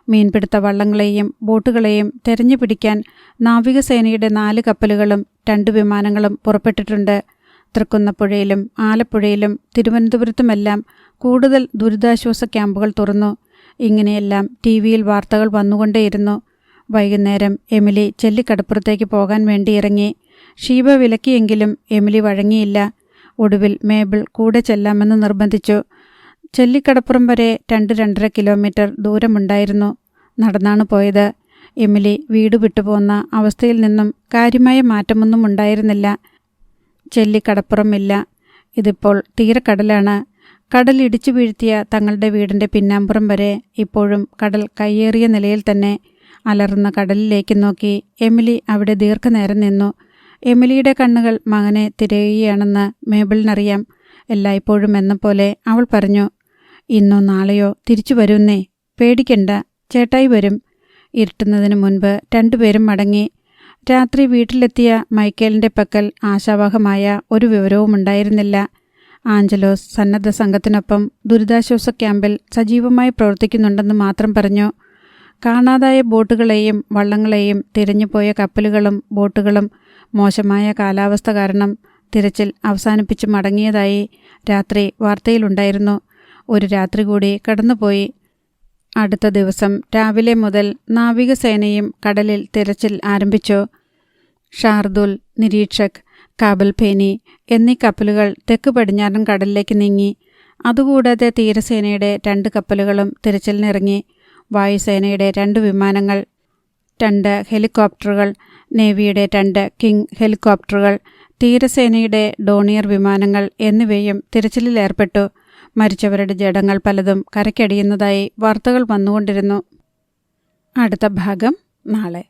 മീൻപിടുത്ത വള്ളങ്ങളെയും ബോട്ടുകളെയും തെരഞ്ഞു പിടിക്കാൻ നാവികസേനയുടെ 4 കപ്പലുകളും 2 വിമാനങ്ങളും പുറപ്പെട്ടിട്ടുണ്ട്. തൃക്കുന്നപ്പുഴയിലും ആലപ്പുഴയിലും തിരുവനന്തപുരത്തുമെല്ലാം കൂടുതൽ ദുരിതാശ്വാസ ക്യാമ്പുകൾ തുറന്നു. ഇങ്ങനെയെല്ലാം TV-യിൽ വാർത്തകൾ വന്നുകൊണ്ടേയിരുന്നു. വൈകുന്നേരം എമിലി ചെല്ലിക്കടപ്പുറത്തേക്ക് പോകാൻ വേണ്ടി ഇറങ്ങി. ഷീബ വിലക്കിയെങ്കിലും എമിലി വഴങ്ങിയില്ല. ഒടുവിൽ മേബിൾ കൂടെ ചെല്ലാമെന്ന് നിർബന്ധിച്ചു. ചെല്ലിക്കടപ്പുറം വരെ 2-2.5 കിലോമീറ്റർ ദൂരമുണ്ടായിരുന്നു. നടന്നാണ് പോയത്. എമിലി വീട് വിട്ടുപോകുന്ന അവസ്ഥയിൽ നിന്നും കാര്യമായ മാറ്റമൊന്നും ഉണ്ടായിരുന്നില്ല. ചെല്ലിക്കടപ്പുറം ഇല്ല. ഇതിപ്പോൾ തീരക്കടലാണ്. കടൽ ഇടിച്ചു വീഴ്ത്തിയ തങ്ങളുടെ വീടിൻ്റെ പിന്നാമ്പുറം വരെ ഇപ്പോഴും കടൽ കയ്യേറിയ നിലയിൽ തന്നെ. അലറുന്ന കടലിലേക്ക് നോക്കി എമിലി അവിടെ ദീർഘനേരം നിന്നു. എമിലിയുടെ കണ്ണുകൾ മകനെ തിരയുകയാണെന്ന് മേബിളിനറിയാം. എല്ലായ്പ്പോഴും എന്ന പോലെ അവൾ പറഞ്ഞു, ഇന്നോ നാളെയോ തിരിച്ചു വരുന്നേ, പേടിക്കണ്ട, ചേട്ടായി വരും. ഇരുട്ടുന്നതിന് മുൻപ് രണ്ടുപേരും മടങ്ങി. രാത്രി വീട്ടിലെത്തിയ മൈക്കേലിൻ്റെ പക്കൽ ആശാവഹമായ ഒരു വിവരവും ഉണ്ടായിരുന്നില്ല. ആഞ്ചലോസ് സന്നദ്ധ സംഘത്തിനൊപ്പം ദുരിതാശ്വാസ ക്യാമ്പിൽ സജീവമായി പ്രവർത്തിക്കുന്നുണ്ടെന്ന് മാത്രം പറഞ്ഞു. കാണാതായ ബോട്ടുകളെയും വള്ളങ്ങളെയും തിരഞ്ഞുപോയ കപ്പലുകളും ബോട്ടുകളും മോശമായ കാലാവസ്ഥ കാരണം തിരച്ചിൽ അവസാനിപ്പിച്ച് മടങ്ങിയതായി രാത്രി വാർത്തയിലുണ്ടായിരുന്നു. ഒരു രാത്രി കൂടി കടന്നുപോയി. അടുത്ത ദിവസം രാവിലെ മുതൽ നാവികസേനയും കടലിൽ തിരച്ചിൽ ആരംഭിച്ചു. ഷാർദുൽ, നിരീക്ഷക്, കാബൽഫേനി എന്നീ കപ്പലുകൾ തെക്ക് പടിഞ്ഞാറൻ കടലിലേക്ക് നീങ്ങി. അതുകൂടാതെ തീരസേനയുടെ 2 കപ്പലുകളും തിരച്ചിലിനിറങ്ങി. വായുസേനയുടെ 2 വിമാനങ്ങൾ, 2 ഹെലികോപ്റ്ററുകൾ, നേവിയുടെ 2 കിങ് ഹെലികോപ്റ്ററുകൾ, തീരസേനയുടെ ഡോണിയർ വിമാനങ്ങൾ എന്നിവയും തിരച്ചിലിലേർപ്പെട്ടു. മരിച്ചവരുടെ ജഡങ്ങൾ പലതും കരയ്ക്കടിയുന്നതായി വാർത്തകൾ വന്നുകൊണ്ടിരുന്നു. അടുത്ത ഭാഗം നാളെ.